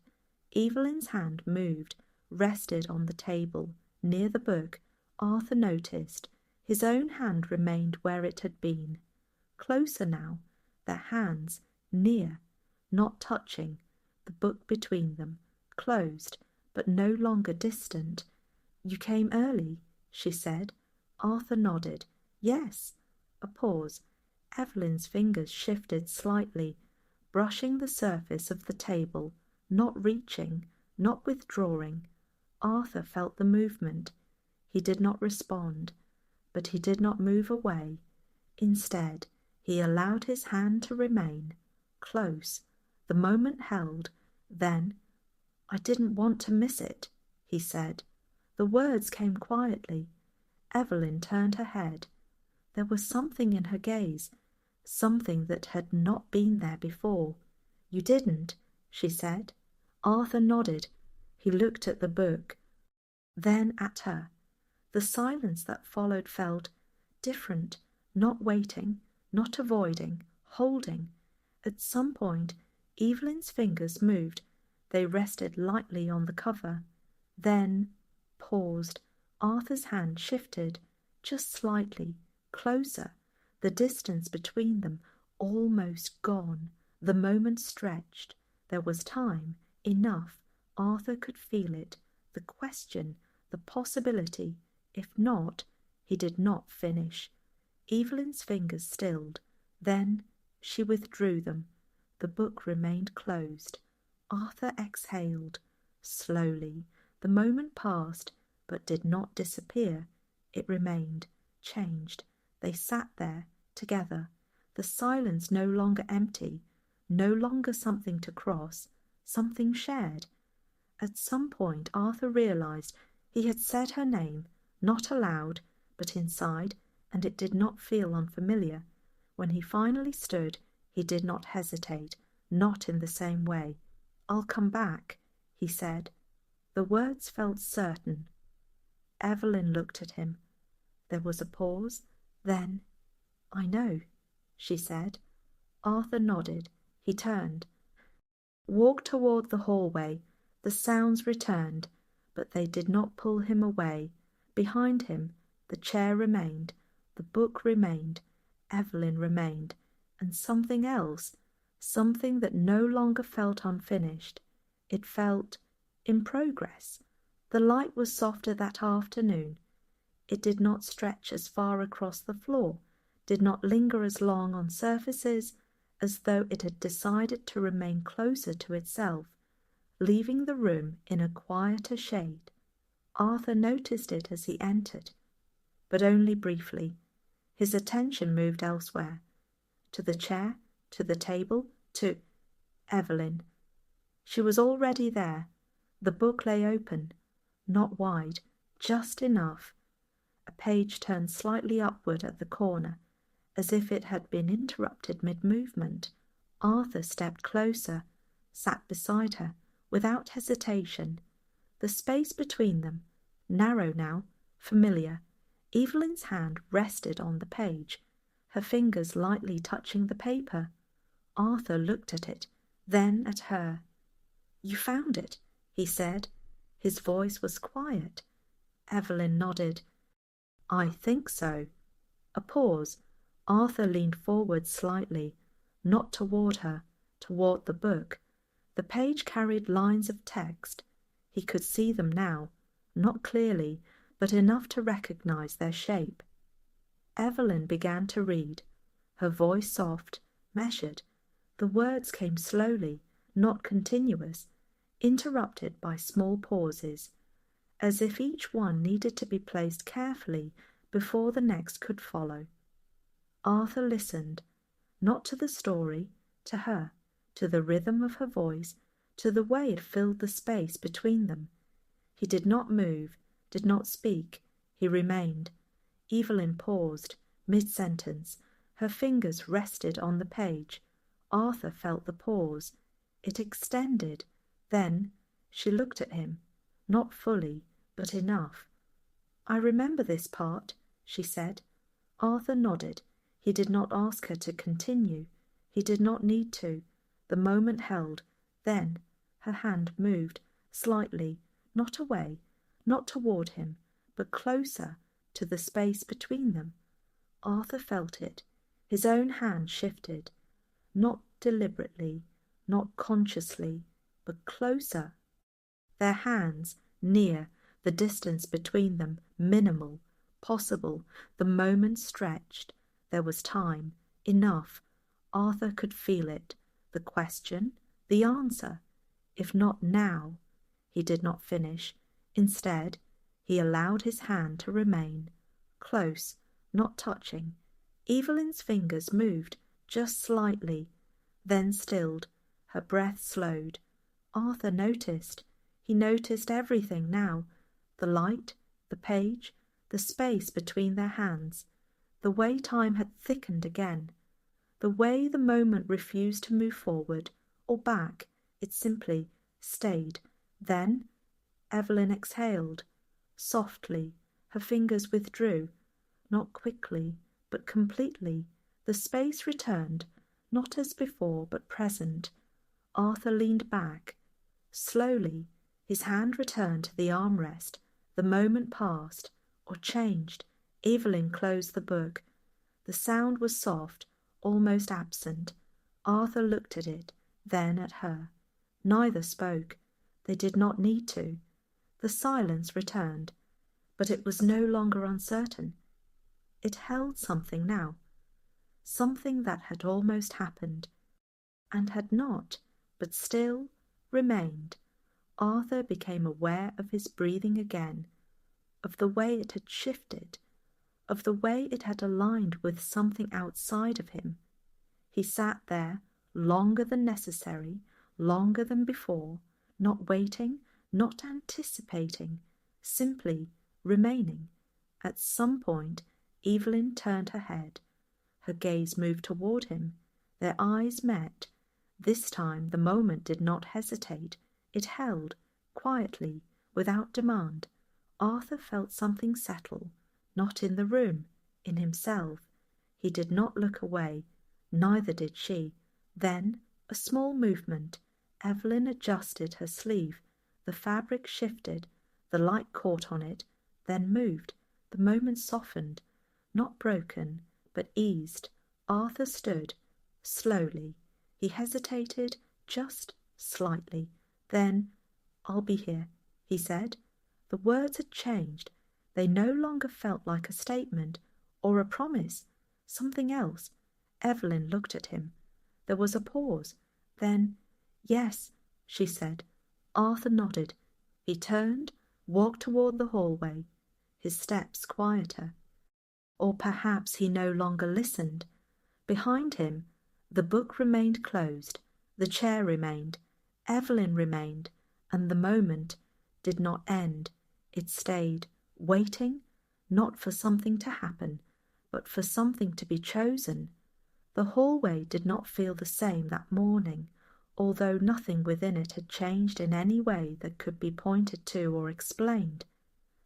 Evelyn's hand moved, rested on the table, near the book. Arthur noticed. His own hand remained where it had been. Closer now, their hands, near, not touching, the book between them, closed, but no longer distant. You came early, she said. Arthur nodded. Yes. A pause. Evelyn's fingers shifted slightly, brushing the surface of the table, not reaching, not withdrawing. Arthur felt the movement. He did not respond, but he did not move away. Instead, he allowed his hand to remain close. The moment held. Then, I didn't want to miss it, he said. The words came quietly. Evelyn turned her head. There was something in her gaze, something that had not been there before. You didn't, she said. Arthur nodded. He looked at the book, then at her. The silence that followed felt different, not waiting, not avoiding, holding. At some point, Evelyn's fingers moved. They rested lightly on the cover, then paused. Arthur's hand shifted, just slightly, closer. The distance between them almost gone. The moment stretched. There was time, enough. Arthur could feel it. The question, the possibility. If not, he did not finish. Evelyn's fingers stilled. Then She withdrew them. The book remained closed. Arthur exhaled. Slowly. The moment passed, but did not disappear. It remained, changed. They sat there, together. The silence no longer empty, no longer something to cross, something shared. At some point Arthur realized he had said her name, not aloud, but inside, and it did not feel unfamiliar. When he finally stood, he did not hesitate, not in the same way. "I'll come back," he said. The words felt certain. Evelyn looked at him. There was a pause. Then, "I know," she said. Arthur nodded. He turned, walked toward the hallway. The sounds returned, but they did not pull him away. Behind him, the chair remained, the book remained, Evelyn remained, and something else, something that no longer felt unfinished. It felt in progress. The light was softer that afternoon. It did not stretch as far across the floor, did not linger as long on surfaces, as though it had decided to remain closer to itself, leaving the room in a quieter shade. Arthur noticed it as he entered, but only briefly. His attention moved elsewhere, to the chair, to the table, to Evelyn. She was already there. The book lay open, not wide, just enough. A page turned slightly upward at the corner, as if it had been interrupted mid-movement. Arthur stepped closer, sat beside her, without hesitation. The space between them, narrow now, familiar. Evelyn's hand rested on the page, her fingers lightly touching the paper. Arthur looked at it, then at her. "You found it," he said. His voice was quiet. Evelyn nodded. "I think so." A pause. Arthur leaned forward slightly, not toward her, toward the book. The page carried lines of text. He could see them now, not clearly, but enough to recognize their shape. Evelyn began to read, her voice soft, measured. The words came slowly, not continuous, interrupted by small pauses, as if each one needed to be placed carefully before the next could follow. Arthur listened, not to the story, to her, to the rhythm of her voice, to the way it filled the space between them. He did not move, did not speak. He remained. Evelyn paused, mid-sentence. Her fingers rested on the page. Arthur felt the pause. It extended. Then she looked at him, not fully, but enough. "I remember this part," she said. Arthur nodded. He did not ask her to continue. He did not need to. The moment held. Then her hand moved, slightly, not away, not toward him, but closer, to the space between them. Arthur felt it. His own hand shifted, not deliberately, not consciously, but closer. Their hands, near, the distance between them, minimal, possible. The moment stretched. There was time, enough. Arthur could feel it. The question, the answer. If not now. He did not finish. Instead, he allowed his hand to remain, close, not touching. Evelyn's fingers moved, just slightly, then stilled. Her breath slowed. Arthur noticed. He noticed everything now. The light, the page, the space between their hands. The way time had thickened again. The way the moment refused to move forward or back. It simply stayed. Then Evelyn exhaled. Softly, her fingers withdrew. Not quickly, but completely. The space returned, not as before, but present. Arthur leaned back. Slowly, his hand returned to the armrest. The moment passed, or changed. Evelyn closed the book. The sound was soft, almost absent. Arthur looked at it, then at her. Neither spoke. They did not need to. The silence returned, but it was no longer uncertain. It held something now, something that had almost happened, and had not, but still remained. Arthur became aware of his breathing again, of the way it had shifted, of the way it had aligned with something outside of him. He sat there longer than necessary, longer than before, not waiting, not anticipating, simply remaining. At some point, Evelyn turned her head. Her gaze moved toward him. Their eyes met. This time the moment did not hesitate. It held, quietly, without demand. Arthur felt something settle, not in the room, in himself. He did not look away, neither did she. Then, a small movement. Evelyn adjusted her sleeve. The fabric shifted. The light caught on it, then moved. The moment softened, not broken, but eased. Arthur stood, slowly. He hesitated, just slightly. Then, "I'll be here," he said. The words had changed. They no longer felt like a statement or a promise, something else. Evelyn looked at him. There was a pause. Then, "Yes," she said. Arthur nodded. He turned, walked toward the hallway, his steps quieter. Or perhaps he no longer listened. Behind him, the book remained closed, the chair remained, Evelyn remained, and the moment did not end. It stayed, waiting, not for something to happen, but for something to be chosen. The hallway did not feel the same that morning, although nothing within it had changed in any way that could be pointed to or explained.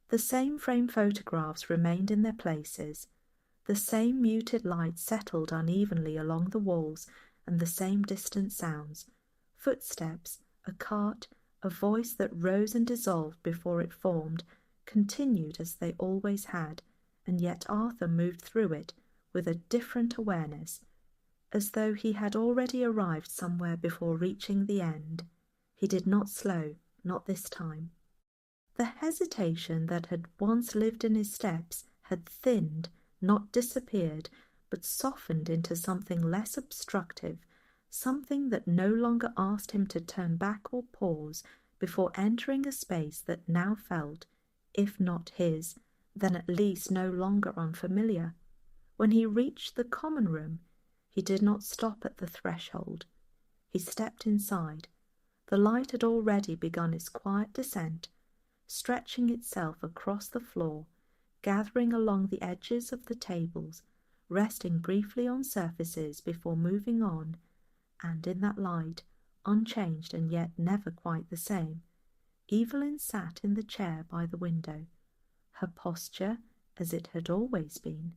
The same frame photographs remained in their places. The same muted light settled unevenly along the walls, and the same distant sounds. Footsteps, a cart, a voice that rose and dissolved before it formed, continued as they always had, and yet Arthur moved through it with a different awareness, as though he had already arrived somewhere before reaching the end. He did not slow, not this time. The hesitation that had once lived in his steps had thinned, not disappeared, but softened into something less obstructive, something that no longer asked him to turn back or pause before entering a space that now felt, if not his, then at least no longer unfamiliar. When he reached the common room, he did not stop at the threshold. He stepped inside. The light had already begun its quiet descent, stretching itself across the floor, gathering along the edges of the tables, resting briefly on surfaces before moving on, and in that light, unchanged and yet never quite the same, Evelyn sat in the chair by the window, her posture as it had always been,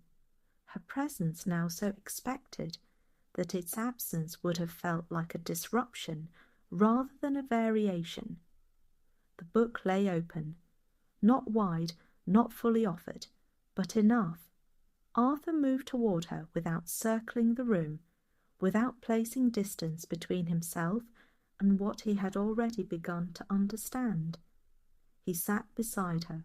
her presence now so expected that its absence would have felt like a disruption rather than a variation. The book lay open, not wide, not fully offered, but enough. Arthur moved toward her without circling the room, without placing distance between himself and what he had already begun to understand. He sat beside her,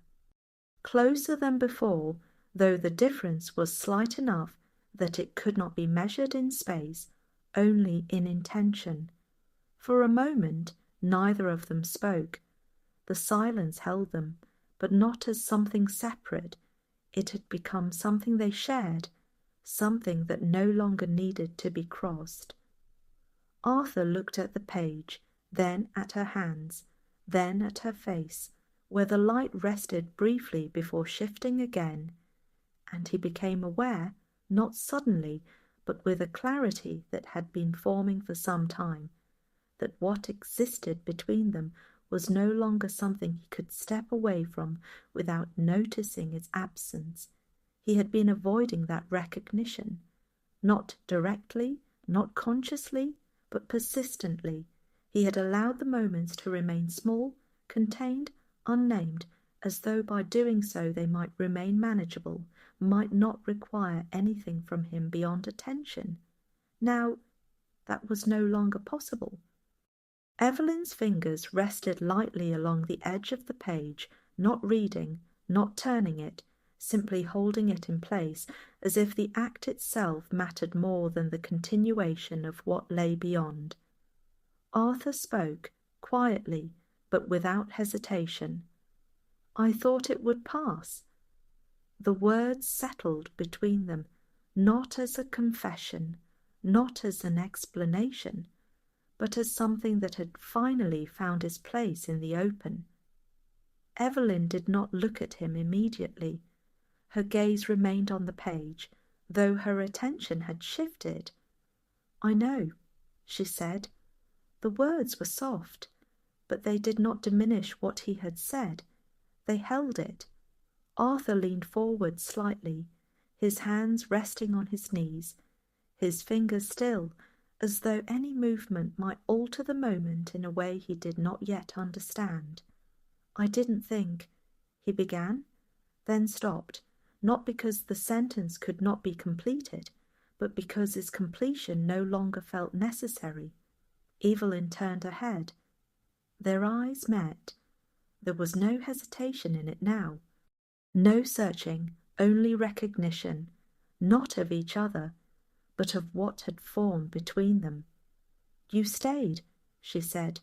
closer than before, though the difference was slight enough that it could not be measured in space, only in intention. For a moment neither of them spoke. The silence held them, but not as something separate. It had become something they shared, something that no longer needed to be crossed. Arthur looked at the page, then at her hands, then at her face, where the light rested briefly before shifting again, and he became aware, not suddenly, but with a clarity that had been forming for some time, that what existed between them was no longer something he could step away from without noticing its absence. He had been avoiding that recognition, not directly, not consciously, but persistently. He had allowed the moments to remain small, contained, unnamed, as though by doing so they might remain manageable, might not require anything from him beyond attention. Now, that was no longer possible. Evelyn's fingers rested lightly along the edge of the page, not reading, not turning it, simply holding it in place as if the act itself mattered more than the continuation of what lay beyond. Arthur spoke, quietly, but without hesitation. "I thought it would pass." The words settled between them, not as a confession, not as an explanation, but as something that had finally found its place in the open. Evelyn did not look at him immediately. Her gaze remained on the page, though her attention had shifted. "I know," she said. The words were soft, but they did not diminish what he had said. They held it. Arthur leaned forward slightly, his hands resting on his knees, his fingers still, as though any movement might alter the moment in a way he did not yet understand. "I didn't think," he began, then stopped, not because the sentence could not be completed, but because its completion no longer felt necessary. Evelyn turned her head. Their eyes met. There was no hesitation in it now. No searching, only recognition, not of each other, but of what had formed between them. "You stayed," she said.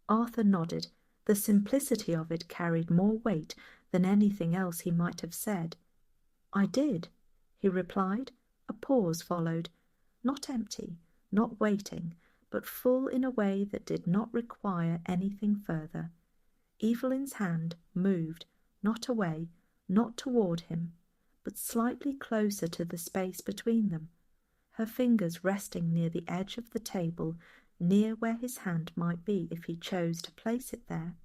Arthur nodded. The simplicity of it carried more weight than anything else he might have said. "I did," he replied. A pause followed, not empty, not waiting, but full in a way that did not require anything further. Evelyn's hand moved, not away, not toward him, but slightly closer to the space between them, her fingers resting near the edge of the table, near where his hand might be if he chose to place it there.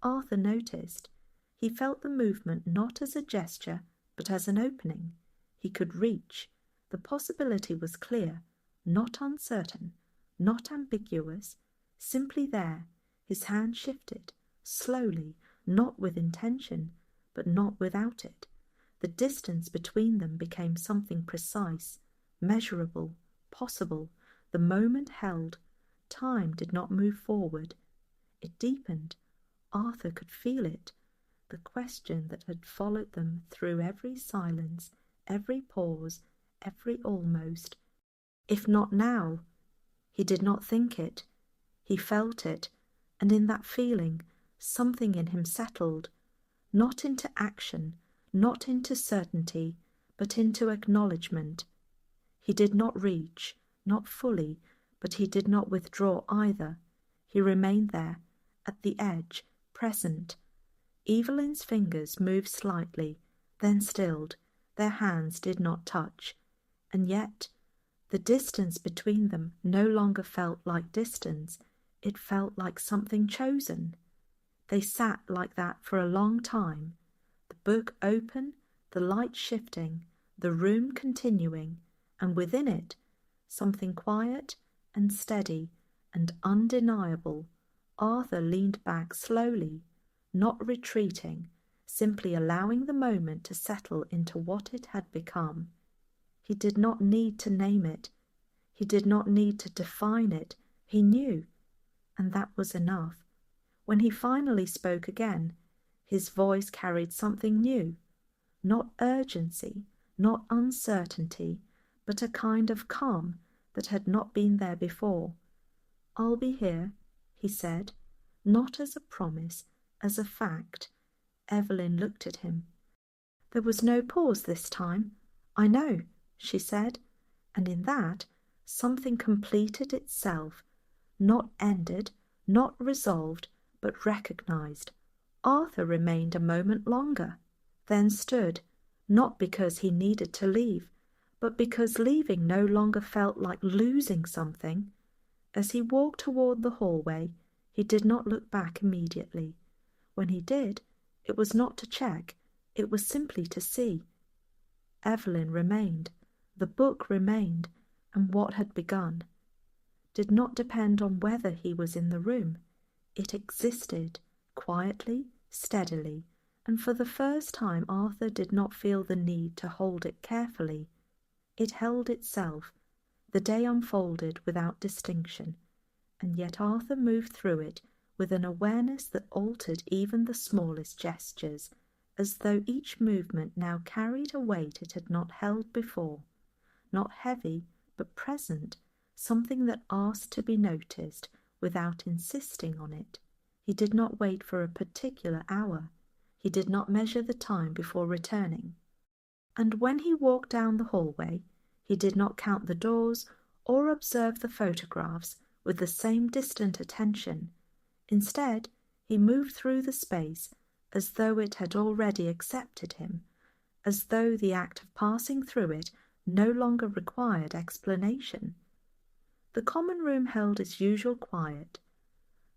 Arthur noticed. He felt the movement not as a gesture, but as an opening. He could reach. The possibility was clear, not uncertain, not ambiguous, simply there. His hand shifted, slowly, not with intention, but not without it. The distance between them became something precise, measurable, possible. The moment held. Time did not move forward. It deepened. Arthur could feel it. The question that had followed them through every silence, every pause, every almost. If not now? He did not think it. He felt it, and in that feeling something in him settled, not into action, not into certainty, but into acknowledgement. He did not reach, not fully, but he did not withdraw either. He remained there, at the edge, present. Evelyn's fingers moved slightly, then stilled. Their hands did not touch. And yet, the distance between them no longer felt like distance. It felt like something chosen. They sat like that for a long time, the book open, the light shifting, the room continuing, and within it, something quiet and steady and undeniable. Arthur leaned back slowly, not retreating, simply allowing the moment to settle into what it had become. He did not need to name it. He did not need to define it. He knew, and that was enough. When he finally spoke again, his voice carried something new, not urgency, not uncertainty, but a kind of calm that had not been there before. "I'll be here," he said, not as a promise, as a fact. Evelyn looked at him. There was no pause this time. "I know," she said, and in that something completed itself, not ended, not resolved, but recognized. Arthur remained a moment longer, then stood, not because he needed to leave, but because leaving no longer felt like losing something. As he walked toward the hallway, he did not look back immediately. When he did, it was not to check, it was simply to see. Evelyn remained, the book remained, and what had begun did not depend on whether he was in the room. It existed, quietly, steadily, and for the first time Arthur did not feel the need to hold it carefully. It held itself. The day unfolded without distinction, and yet Arthur moved through it with an awareness that altered even the smallest gestures, as though each movement now carried a weight it had not held before, not heavy, but present, something that asked to be noticed without insisting on it. He did not wait for a particular hour. He did not measure the time before returning. And when he walked down the hallway, he did not count the doors or observe the photographs with the same distant attention. Instead, he moved through the space as though it had already accepted him, as though the act of passing through it no longer required explanation. The common room held its usual quiet.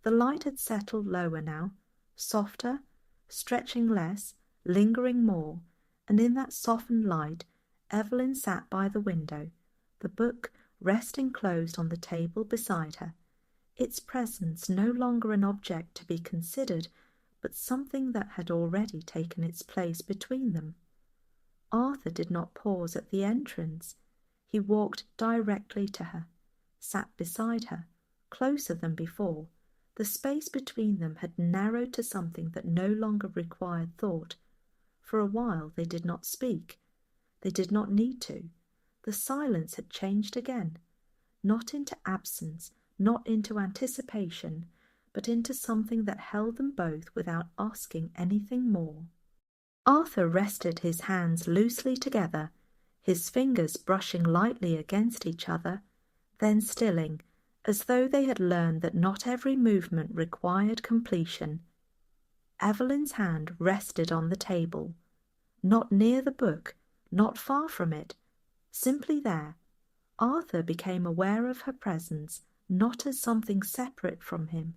The light had settled lower now, softer, stretching less, lingering more, and in that softened light Evelyn sat by the window, the book resting closed on the table beside her, its presence no longer an object to be considered, but something that had already taken its place between them. Arthur did not pause at the entrance. He walked directly to her, sat beside her, closer than before. The space between them had narrowed to something that no longer required thought. For a while they did not speak. They did not need to. The silence had changed again, not into absence, not into anticipation, but into something that held them both without asking anything more. Arthur rested his hands loosely together, his fingers brushing lightly against each other, then stilling, as though they had learned that not every movement required completion. Evelyn's hand rested on the table, not near the book, not far from it, simply there. Arthur became aware of her presence, not as something separate from him,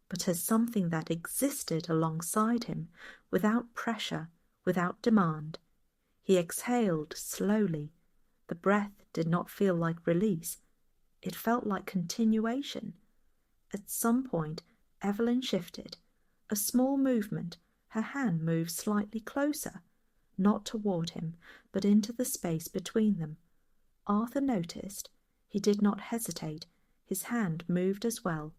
but as something that existed alongside him, without pressure, without demand. He exhaled slowly. The breath did not feel like release. It felt like continuation. At some point, Evelyn shifted. A small movement. Her hand moved slightly closer, not toward him, but into the space between them. Arthur noticed. He did not hesitate. His hand moved as well,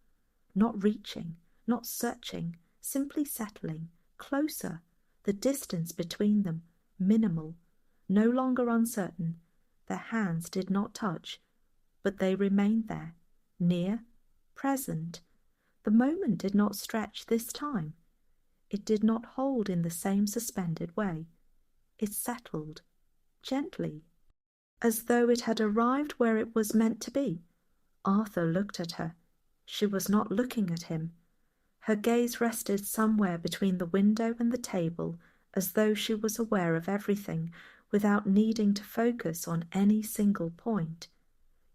not reaching, not searching, simply settling, closer, the distance between them, minimal, no longer uncertain. Their hands did not touch, but they remained there, near, present. The moment did not stretch this time. It did not hold in the same suspended way. It settled, gently, as though it had arrived where it was meant to be. Arthur looked at her. She was not looking at him. Her gaze rested somewhere between the window and the table, as though she was aware of everything, without needing to focus on any single point.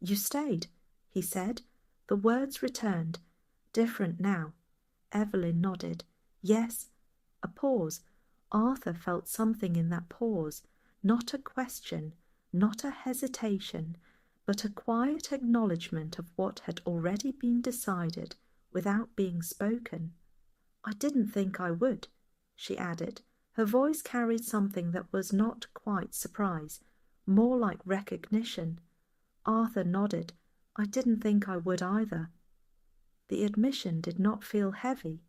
"You stayed," he said. The words returned, different now. Evelyn nodded. "Yes." A pause. Arthur felt something in that pause, not a question, not a hesitation, but a quiet acknowledgement of what had already been decided without being spoken. "I didn't think I would," she added. Her voice carried something that was not quite surprise, more like recognition. Arthur nodded. "I didn't think I would either." The admission did not feel heavy.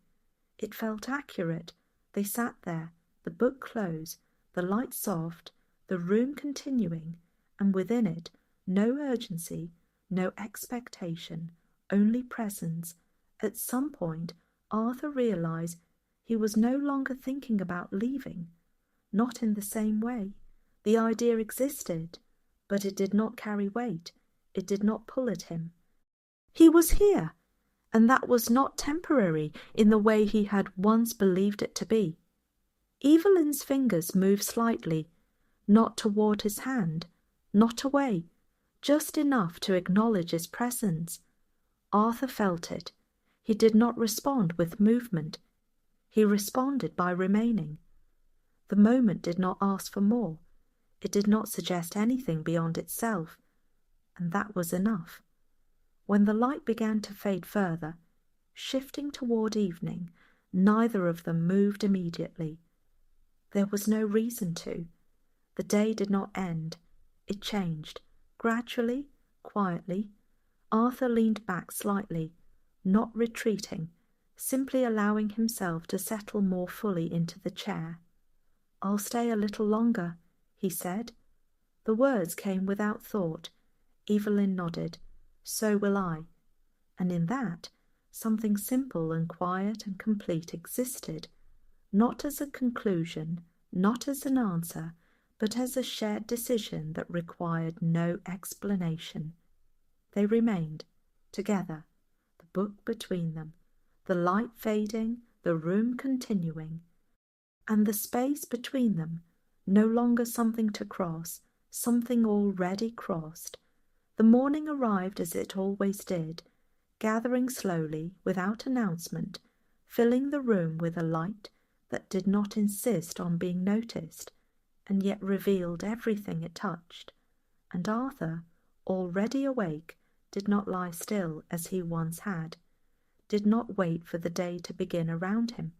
It felt accurate. They sat there, the book closed, the light soft, the room continuing, and within it no urgency, no expectation, only presence. At some point, Arthur realized he was no longer thinking about leaving. Not in the same way. The idea existed, but it did not carry weight. It did not pull at him. He was here, and that was not temporary in the way he had once believed it to be. Evelyn's fingers moved slightly, not toward his hand, not away, just enough to acknowledge his presence. Arthur felt it. He did not respond with movement. He responded by remaining. The moment did not ask for more. It did not suggest anything beyond itself, and that was enough. When the light began to fade further, shifting toward evening, neither of them moved immediately. There was no reason to. The day did not end. It changed, gradually, quietly. Arthur leaned back slightly, not retreating, simply allowing himself to settle more fully into the chair. "I'll stay a little longer," he said. The words came without thought. Evelyn nodded. "So will I." And in that, something simple and quiet and complete existed, not as a conclusion, not as an answer, but as a shared decision that required no explanation. They remained, together, the book between them, the light fading, the room continuing, and the space between them no longer something to cross, something already crossed. The morning arrived as it always did, gathering slowly, without announcement, filling the room with a light that did not insist on being noticed, and yet revealed everything it touched. And Arthur, already awake, did not lie still as he once had, did not wait for the day to begin around him,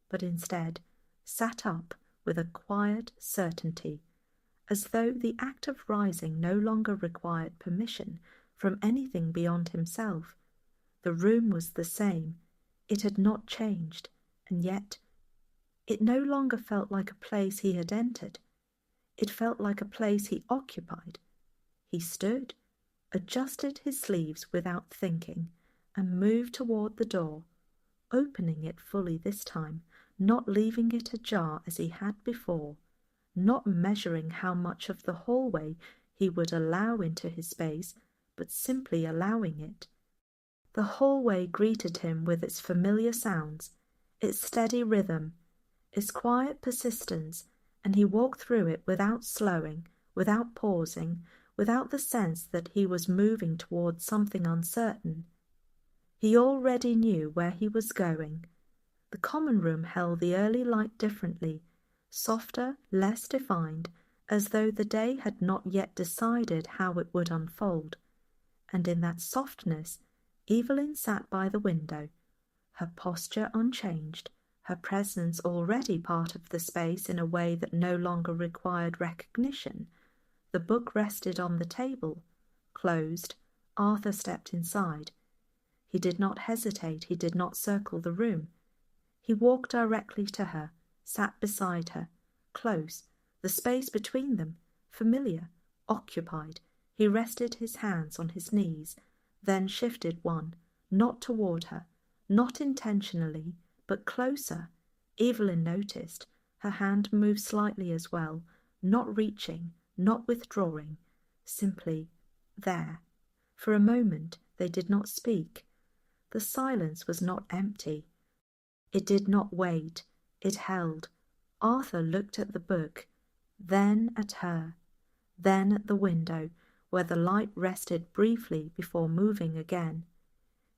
but instead sat up with a quiet certainty, as though the act of rising no longer required permission from anything beyond himself. The room was the same, it had not changed, and yet it no longer felt like a place he had entered. It felt like a place he occupied. He stood, adjusted his sleeves without thinking, and moved toward the door, opening it fully this time, not leaving it ajar as he had before, not measuring how much of the hallway he would allow into his space, but simply allowing it. The hallway greeted him with its familiar sounds, its steady rhythm, its quiet persistence, and he walked through it without slowing, without pausing, without the sense that he was moving towards something uncertain. He already knew where he was going. The common room held the early light differently, softer, less defined, as though the day had not yet decided how it would unfold. And in that softness, Evelyn sat by the window, her posture unchanged, her presence already part of the space in a way that no longer required recognition. The book rested on the table. Closed, Arthur stepped inside. He did not hesitate, he did not circle the room. He walked directly to her, sat beside her, close, the space between them, familiar, occupied. He rested his hands on his knees, then shifted one, not toward her, not intentionally, but closer. Evelyn noticed. Her hand moved slightly as well, not reaching, not withdrawing, simply there. For a moment they did not speak. The silence was not empty. It did not wait. It held. Arthur looked at the book, then at her, then at the window, where the light rested briefly before moving again.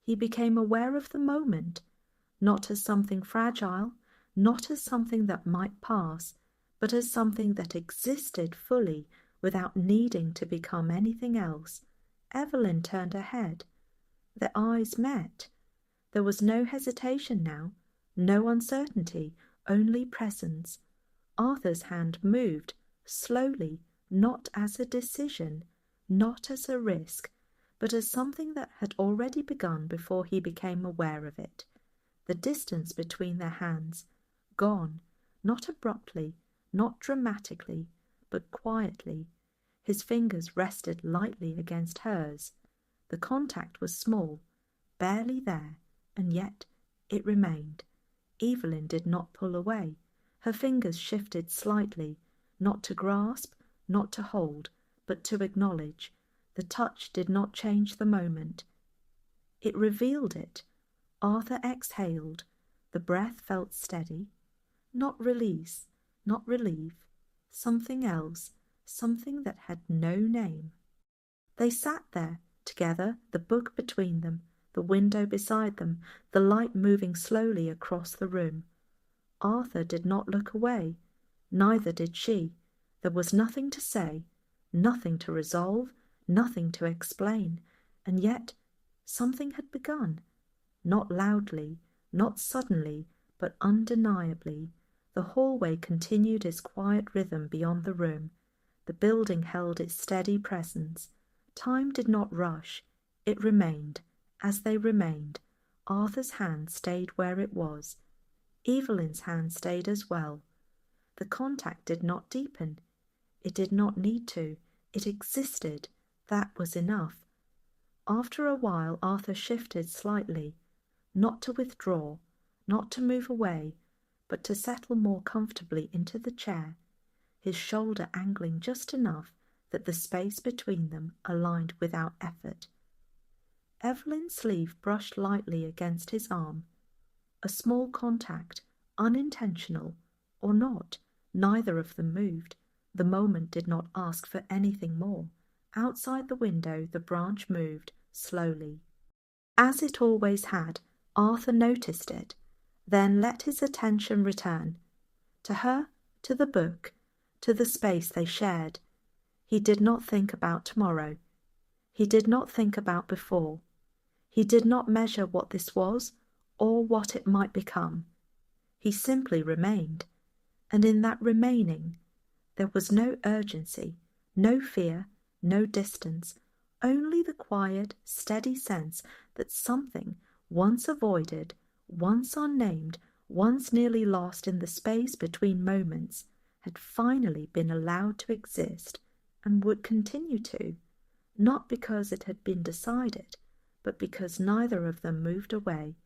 He became aware of the moment, not as something fragile, not as something that might pass, but as something that existed fully without needing to become anything else. Evelyn turned her head. Their eyes met. There was no hesitation now, no uncertainty, only presence. Arthur's hand moved, slowly, not as a decision, not as a risk, but as something that had already begun before he became aware of it. The distance between their hands, gone, not abruptly, not dramatically, but quietly. His fingers rested lightly against hers. The contact was small, barely there, and yet it remained. Evelyn did not pull away. Her fingers shifted slightly, not to grasp, not to hold, but to acknowledge. The touch did not change the moment. It revealed it. Arthur exhaled. The breath felt steady. Not release, not relief. Something else, something that had no name. They sat there, together, the book between them, the window beside them, the light moving slowly across the room. Arthur did not look away. Neither did she. There was nothing to say, nothing to resolve, nothing to explain, and yet something had begun. Not loudly, not suddenly, but undeniably. The hallway continued its quiet rhythm beyond the room. The building held its steady presence. Time did not rush. It remained. As they remained, Arthur's hand stayed where it was. Evelyn's hand stayed as well. The contact did not deepen. It did not need to. It existed. That was enough. After a while, Arthur shifted slightly, not to withdraw, not to move away, but to settle more comfortably into the chair, his shoulder angling just enough that the space between them aligned without effort. Evelyn's sleeve brushed lightly against his arm. A small contact, unintentional or not, neither of them moved. The moment did not ask for anything more. Outside the window the branch moved, slowly. As it always had, Arthur noticed it, then let his attention return. To her, to the book, to the space they shared. He did not think about tomorrow. He did not think about before. He did not measure what this was or what it might become. He simply remained, and in that remaining there was no urgency, no fear, no distance, only the quiet, steady sense that something once avoided, once unnamed, once nearly lost in the space between moments, had finally been allowed to exist and would continue to, not because it had been decided, but because neither of them moved away,